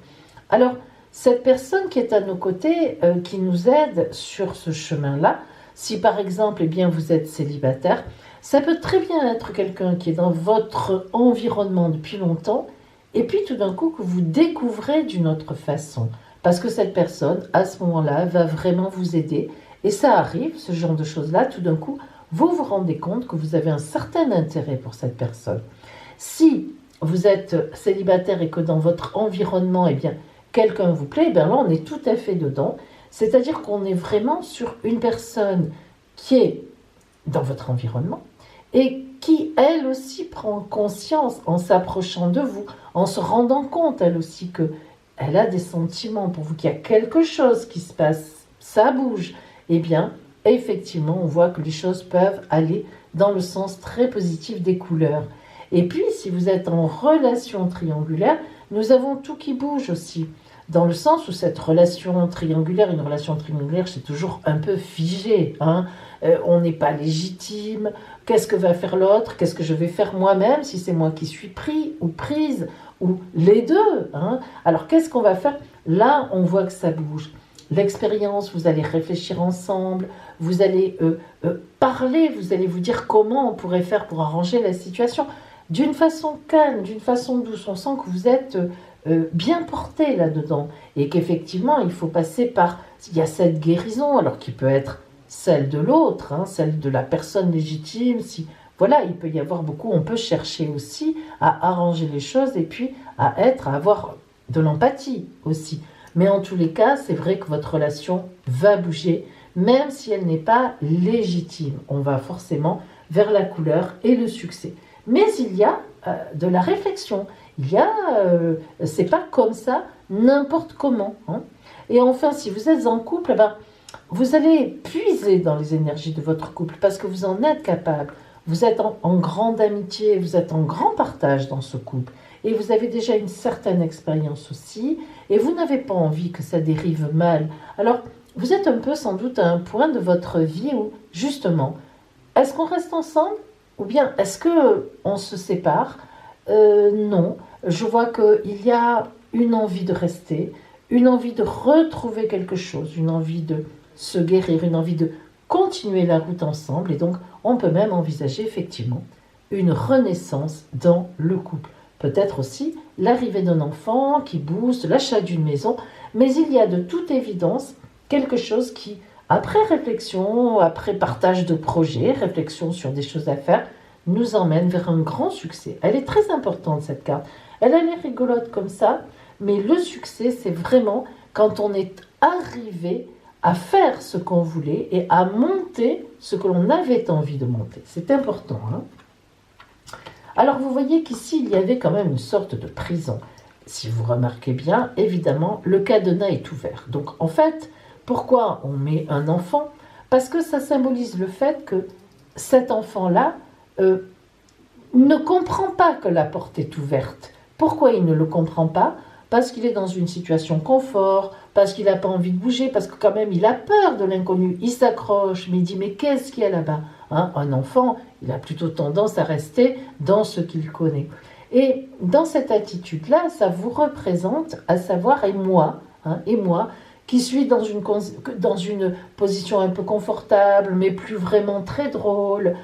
Alors, cette personne qui est à nos côtés, qui nous aide sur ce chemin-là, si par exemple, eh bien, vous êtes célibataire, ça peut très bien être quelqu'un qui est dans votre environnement depuis longtemps, et puis tout d'un coup que vous découvrez d'une autre façon. Parce que cette personne, à ce moment-là, va vraiment vous aider. Et ça arrive, ce genre de choses-là, tout d'un coup, vous vous rendez compte que vous avez un certain intérêt pour cette personne. Si vous êtes célibataire et que dans votre environnement, eh bien, quelqu'un vous plaît, eh bien là, on est tout à fait dedans. C'est-à-dire qu'on est vraiment sur une personne qui est dans votre environnement et qui, elle aussi, prend conscience en s'approchant de vous, en se rendant compte, elle aussi, qu'elle a des sentiments pour vous, qu'il y a quelque chose qui se passe, ça bouge. Eh bien, effectivement, on voit que les choses peuvent aller dans le sens très positif des couleurs. Et puis, si vous êtes en relation triangulaire, nous avons tout qui bouge aussi. Dans le sens où cette relation triangulaire, une relation triangulaire, c'est toujours un peu figé. On n'est pas légitime. Qu'est-ce que va faire l'autre? Qu'est-ce que je vais faire moi-même si c'est moi qui suis pris ou prise? Ou les deux. Alors, qu'est-ce qu'on va faire? Là, on voit que ça bouge. L'expérience, vous allez réfléchir ensemble, vous allez parler, vous allez vous dire comment on pourrait faire pour arranger la situation. D'une façon calme, d'une façon douce. On sent que vous êtes bien porté là-dedans et qu'effectivement, il faut passer par... Il y a cette guérison, alors qui peut être celle de l'autre, celle de la personne légitime. Voilà, il peut y avoir beaucoup, on peut chercher aussi à arranger les choses et puis à avoir de l'empathie aussi. Mais en tous les cas, c'est vrai que votre relation va bouger, même si elle n'est pas légitime. On va forcément vers la couleur et le succès. Mais il y a de la réflexion. Il y a, c'est pas comme ça, n'importe comment. Et enfin, si vous êtes en couple, vous allez puiser dans les énergies de votre couple parce que vous en êtes capable. Vous êtes en grande amitié, vous êtes en grand partage dans ce couple. Et vous avez déjà une certaine expérience aussi. Et vous n'avez pas envie que ça dérive mal. Alors, vous êtes un peu sans doute à un point de votre vie où, justement, est-ce qu'on reste ensemble? Ou bien, est-ce qu'on se sépare? Non. Je vois qu'il y a une envie de rester, une envie de retrouver quelque chose, une envie de se guérir, une envie de continuer la route ensemble. Et donc, on peut même envisager effectivement une renaissance dans le couple. Peut-être aussi l'arrivée d'un enfant qui booste, l'achat d'une maison. Mais il y a de toute évidence quelque chose qui, après réflexion, après partage de projets, réflexion sur des choses à faire, nous emmène vers un grand succès. Elle est très importante, cette carte. Elle a l'air rigolote comme ça, mais le succès, c'est vraiment quand on est arrivé à faire ce qu'on voulait et à monter ce que l'on avait envie de monter. C'est important. Hein. Alors, vous voyez qu'ici, il y avait quand même une sorte de prison. Si vous remarquez bien, évidemment, le cadenas est ouvert. Donc, en fait, pourquoi on met un enfant ? Parce que ça symbolise le fait que cet enfant-là ne comprend pas que la porte est ouverte. Pourquoi il ne le comprend pas ? Parce qu'il est dans une situation confort, parce qu'il n'a pas envie de bouger, parce que quand même il a peur de l'inconnu. Il s'accroche, mais il dit mais qu'est-ce qu'il y a là-bas ? Hein, un enfant, il a plutôt tendance à rester dans ce qu'il connaît. Et dans cette attitude-là, ça vous représente, à savoir, et moi, qui suis dans une position un peu confortable, mais plus vraiment très drôle,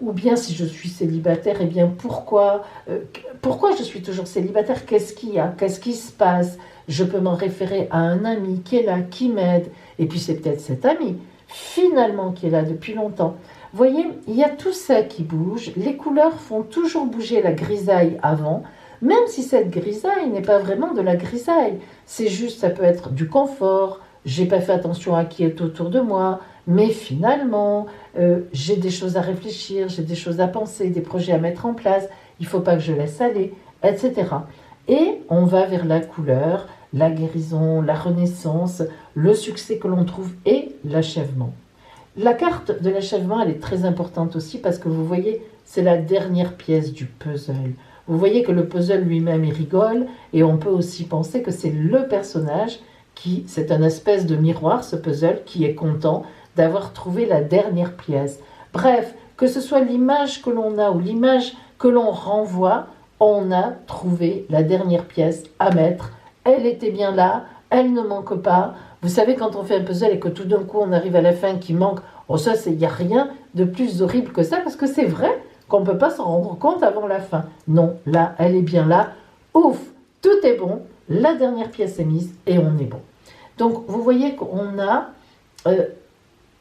ou bien si je suis célibataire, eh bien pourquoi je suis toujours célibataire ? Qu'est-ce qu'il y a ? Qu'est-ce qui se passe ? Je peux m'en référer à un ami qui est là, qui m'aide, et puis c'est peut-être cet ami, finalement, qui est là depuis longtemps. Vous voyez, il y a tout ça qui bouge, les couleurs font toujours bouger la grisaille avant, même si cette grisaille n'est pas vraiment de la grisaille. C'est juste, ça peut être du confort, j'ai pas fait attention à qui est autour de moi, mais finalement, j'ai des choses à réfléchir, j'ai des choses à penser, des projets à mettre en place, il faut pas que je laisse aller, etc. Et on va vers la couleur, la guérison, la renaissance, le succès que l'on trouve et l'achèvement. La carte de l'achèvement, elle est très importante aussi parce que vous voyez, c'est la dernière pièce du puzzle. Vous voyez que le puzzle lui-même, il rigole et on peut aussi penser que c'est le personnage c'est un espèce de miroir, ce puzzle, qui est content d'avoir trouvé la dernière pièce. Bref, que ce soit l'image que l'on a ou l'image que l'on renvoie, on a trouvé la dernière pièce à mettre. Elle était bien là, elle ne manque pas. Vous savez, quand on fait un puzzle et que tout d'un coup on arrive à la fin qui manque, oh ça, il n'y a rien de plus horrible que ça, parce que c'est vrai qu'on ne peut pas s'en rendre compte avant la fin. Non, là, elle est bien là. Ouf, tout est bon, la dernière pièce est mise et on est bon. Donc, vous voyez qu'on a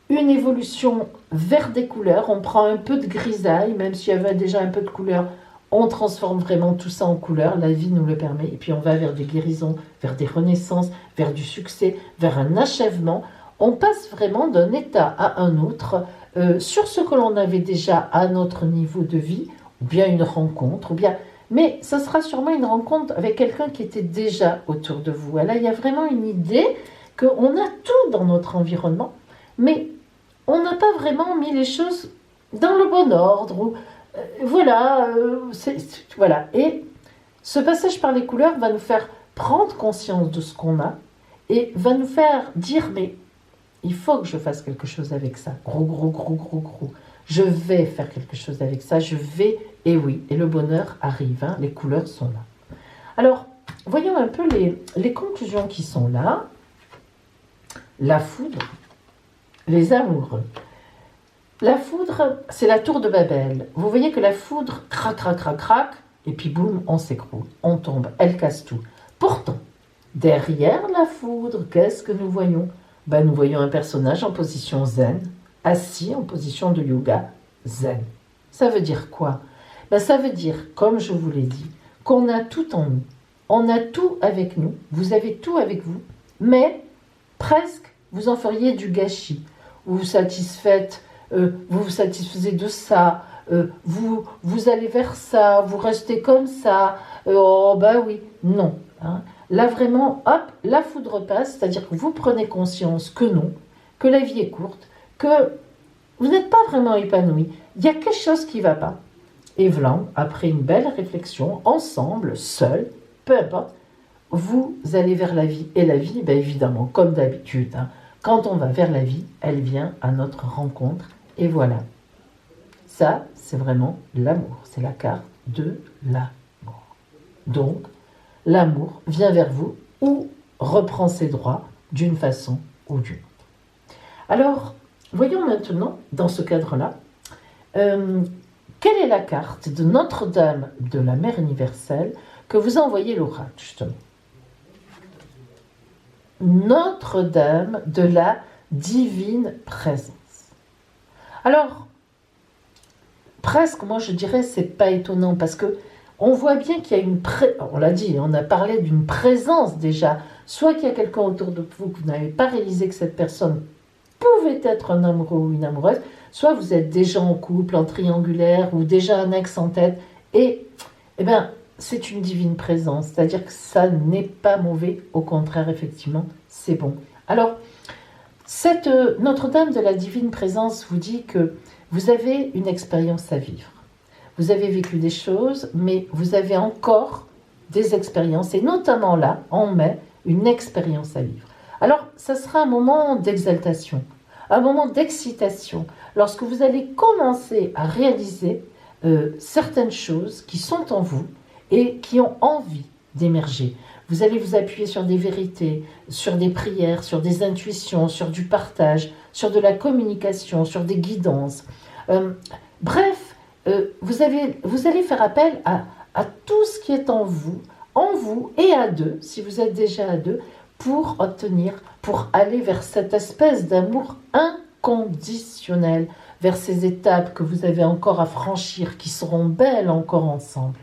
une évolution vers des couleurs. On prend un peu de grisaille, même s'il y avait déjà un peu de couleur, on transforme vraiment tout ça en couleur. La vie nous le permet. Et puis, on va vers des guérisons, vers des renaissances, vers du succès, vers un achèvement. On passe vraiment d'un état à un autre sur ce que l'on avait déjà à notre niveau de vie, ou bien une rencontre, mais ça sera sûrement une rencontre avec quelqu'un qui était déjà autour de vous. Et là, il y a vraiment une idée qu'on a tout dans notre environnement, mais on n'a pas vraiment mis les choses dans le bon ordre. Voilà. Et ce passage par les couleurs va nous faire prendre conscience de ce qu'on a et va nous faire dire, mais il faut que je fasse quelque chose avec ça. Gros. Je vais faire quelque chose avec ça. Et oui, et le bonheur arrive. Hein, les couleurs sont là. Alors, voyons un peu les conclusions qui sont là. La foudre, les amoureux. La foudre, c'est la tour de Babel. Vous voyez que la foudre, crac, et puis boum, on s'écroule, on tombe, elle casse tout. Pourtant, derrière la foudre, qu'est-ce que nous voyons ? Nous voyons un personnage en position zen, assis en position de yoga zen. Ça veut dire quoi ? Ça veut dire, comme je vous l'ai dit, qu'on a tout en nous. On a tout avec nous, vous avez tout avec vous, mais presque vous en feriez du gâchis. Vous vous satisfaisez de ça, vous allez vers ça, vous restez comme ça, oui, non. Hein. Là vraiment, hop, la foudre passe, c'est-à-dire que vous prenez conscience que non, que la vie est courte, que vous n'êtes pas vraiment épanoui, il y a quelque chose qui ne va pas. Et voilà, après une belle réflexion, ensemble, seul, peu importe, vous allez vers la vie. Et la vie, évidemment, comme d'habitude, hein, quand on va vers la vie, elle vient à notre rencontre. Et voilà. Ça, c'est vraiment l'amour. C'est la carte de l'amour. Donc, l'amour vient vers vous ou reprend ses droits d'une façon ou d'une autre. Alors, voyons maintenant, dans ce cadre-là, quelle est la carte de Notre-Dame de la Mère universelle que vous a envoyé l'oracle, justement ? Notre-Dame de la divine présence. Alors, presque, moi je dirais, c'est pas étonnant parce que on voit bien qu'il y a on l'a dit, on a parlé d'une présence déjà. Soit qu'il y a quelqu'un autour de vous que vous n'avez pas réalisé que cette personne pouvait être un amoureux ou une amoureuse, soit vous êtes déjà en couple, en triangulaire ou déjà un ex en tête et eh bien, c'est une divine présence, c'est-à-dire que ça n'est pas mauvais, au contraire, effectivement, c'est bon. Alors, cette Notre-Dame de la divine présence vous dit que vous avez une expérience à vivre. Vous avez vécu des choses, mais vous avez encore des expériences, et notamment là, en mai, une expérience à vivre. Alors, ça sera un moment d'exaltation, un moment d'excitation, lorsque vous allez commencer à réaliser certaines choses qui sont en vous et qui ont envie d'émerger. Vous allez vous appuyer sur des vérités, sur des prières, sur des intuitions, sur du partage, sur de la communication, sur des guidances. Bref, vous allez faire appel à tout ce qui est en vous et à deux, si vous êtes déjà à deux, pour aller vers cette espèce d'amour inconditionnel, vers ces étapes que vous avez encore à franchir, qui seront belles encore ensemble.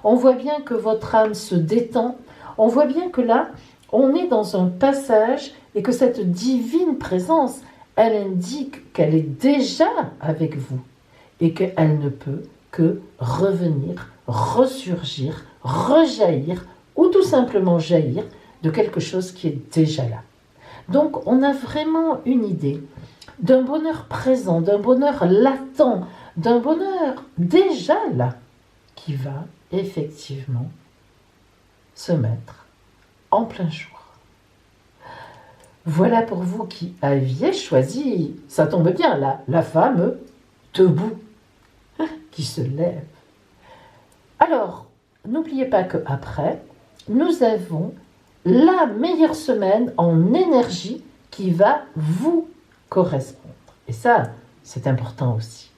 On voit bien que votre âme se détend, on voit bien que là, on est dans un passage et que cette divine présence, elle indique qu'elle est déjà avec vous et qu'elle ne peut que revenir, ressurgir, rejaillir ou tout simplement jaillir de quelque chose qui est déjà là. Donc, on a vraiment une idée d'un bonheur présent, d'un bonheur latent, d'un bonheur déjà là, qui va effectivement se mettre en plein jour. Voilà pour vous qui aviez choisi, ça tombe bien là, la femme debout, qui se lève. Alors, n'oubliez pas qu'après, nous avons la meilleure semaine en énergie qui va vous correspondre. Et ça, c'est important aussi.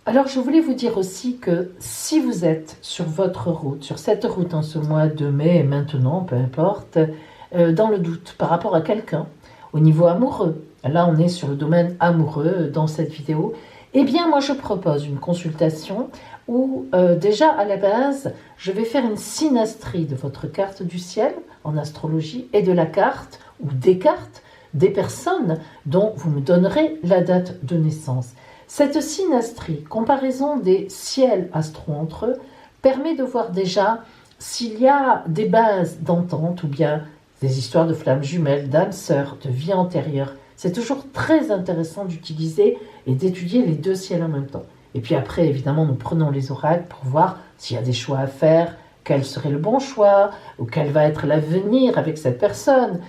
Alors, je voulais vous dire aussi que si vous êtes sur votre route, sur cette route en ce mois de mai, et maintenant, peu importe, dans le doute par rapport à quelqu'un, au niveau amoureux, là on est sur le domaine amoureux dans cette vidéo, eh bien moi je propose une consultation où déjà à la base, je vais faire une synastrie de votre carte du ciel en astrologie et de la carte ou des cartes des personnes dont vous me donnerez la date de naissance. Cette synastrie, comparaison des ciels astro entre eux, permet de voir déjà s'il y a des bases d'entente ou bien des histoires de flammes jumelles, d'âmes sœurs, de vie antérieure. C'est toujours très intéressant d'utiliser et d'étudier les deux ciels en même temps. Et puis après, évidemment, nous prenons les oracles pour voir s'il y a des choix à faire, quel serait le bon choix, ou quel va être l'avenir avec cette personne,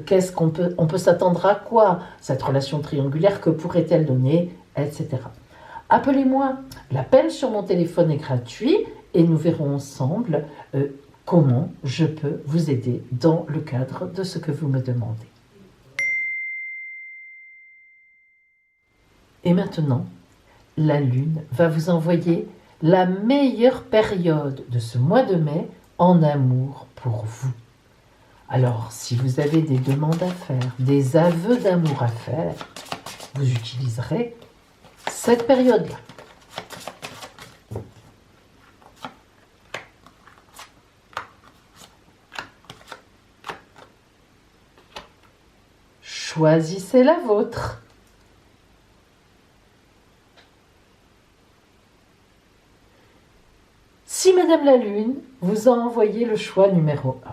qu'est-ce qu'on peut s'attendre à quoi, cette relation triangulaire, que pourrait-elle donner, etc. Appelez-moi, l'appel sur mon téléphone est gratuit et nous verrons ensemble comment je peux vous aider dans le cadre de ce que vous me demandez. Et maintenant, la Lune va vous envoyer la meilleure période de ce mois de mai en amour pour vous. Alors, si vous avez des demandes à faire, des aveux d'amour à faire, vous utiliserez cette période-là. Choisissez la vôtre. Si Madame la Lune vous a envoyé le choix numéro 1,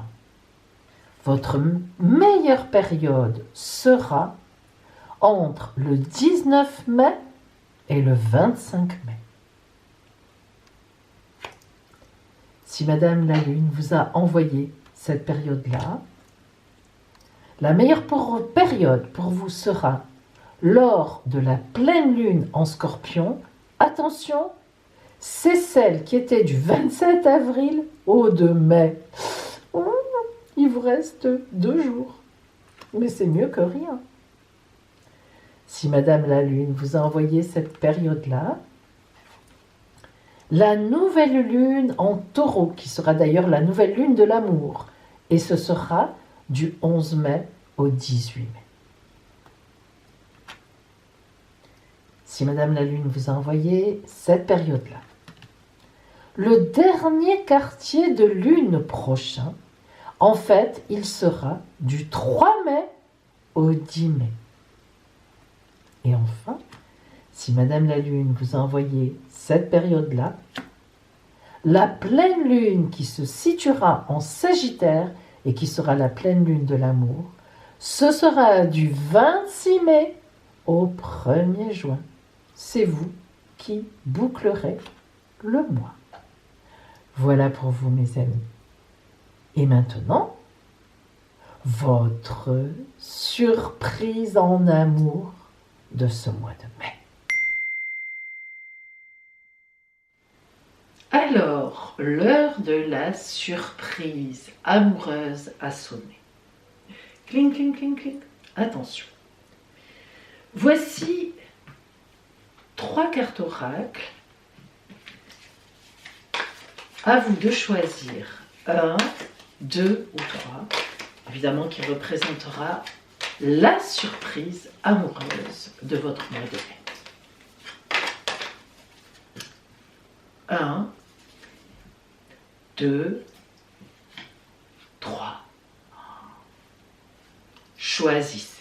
votre meilleure période sera entre le 19 mai et le 25 mai. Si Madame la Lune vous a envoyé cette période-là, la meilleure période pour vous sera lors de la pleine lune en Scorpion. Attention, c'est celle qui était du 27 avril au 2 mai. Il vous reste 2 jours, mais c'est mieux que rien. Si Madame la Lune vous a envoyé cette période-là, la nouvelle lune en Taureau, qui sera d'ailleurs la nouvelle lune de l'amour, et ce sera du 11 mai au 18 mai. si Madame la Lune vous a envoyé cette période-là. Le dernier quartier de lune prochain, en fait, il sera du 3 mai au 10 mai. Et enfin, si Madame la Lune vous a envoyé cette période-là, la pleine lune qui se situera en Sagittaire et qui sera la pleine lune de l'amour, ce sera du 26 mai au 1er juin. C'est vous qui bouclerez le mois. Voilà pour vous, mes amis. Et maintenant, votre surprise en amour de ce mois de mai. Alors, l'heure de la surprise amoureuse a sonné. Cling, cling, cling, cling. Attention. Voici 3 cartes oracles. À vous de choisir 1, 2 ou 3, évidemment qui représentera la surprise amoureuse de votre mois de mai. 1, 2, 3. Choisissez.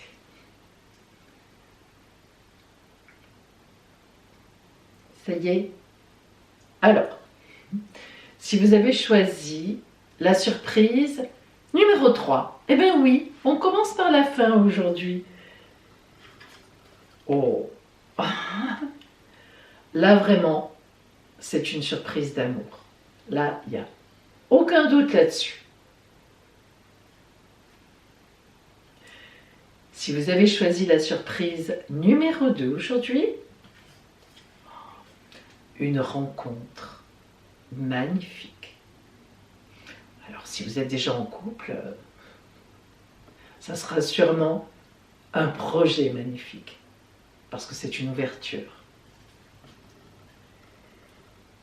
Ça y est? Alors, si vous avez choisi la surprise numéro 3, eh bien oui, on commence par la fin aujourd'hui. Oh! Là vraiment, c'est une surprise d'amour. Là, il n'y a aucun doute là-dessus. Si vous avez choisi la surprise numéro 2 aujourd'hui, une rencontre magnifique. Alors, si vous êtes déjà en couple, ça sera sûrement un projet magnifique, parce que c'est une ouverture.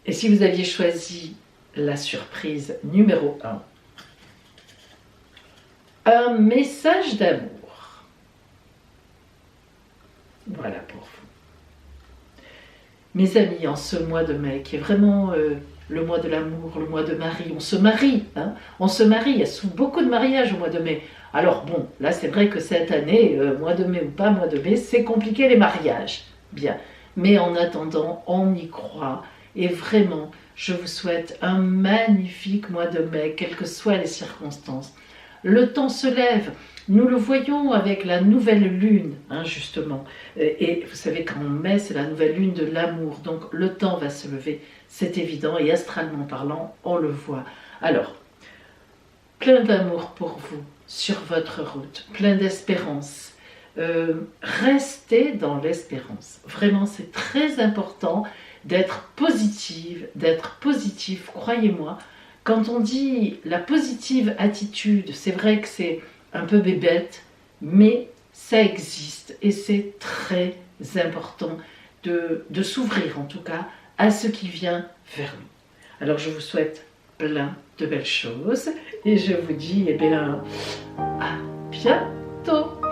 Et si vous aviez choisi la surprise numéro 1, un message d'amour. Voilà pour vous. Mes amis, en ce mois de mai, qui est vraiment le mois de l'amour, le mois de Marie, on se marie, hein, on se marie, il y a beaucoup de mariages au mois de mai. Alors bon, là c'est vrai que cette année, mois de mai ou pas mois de mai, c'est compliqué les mariages, bien. Mais en attendant, on y croit, et vraiment, je vous souhaite un magnifique mois de mai, quelles que soient les circonstances. Le temps se lève, nous le voyons avec la nouvelle lune, hein, justement. Et vous savez qu'en mai, c'est la nouvelle lune de l'amour. Donc le temps va se lever, c'est évident. Et astralement parlant, on le voit. Alors, plein d'amour pour vous sur votre route, plein d'espérance. Restez dans l'espérance. Vraiment, c'est très important d'être positif, croyez-moi. Quand on dit la positive attitude, c'est vrai que c'est un peu bébête, mais ça existe et c'est très important de s'ouvrir en tout cas à ce qui vient vers nous. Alors je vous souhaite plein de belles choses et je vous dis eh bien à bientôt.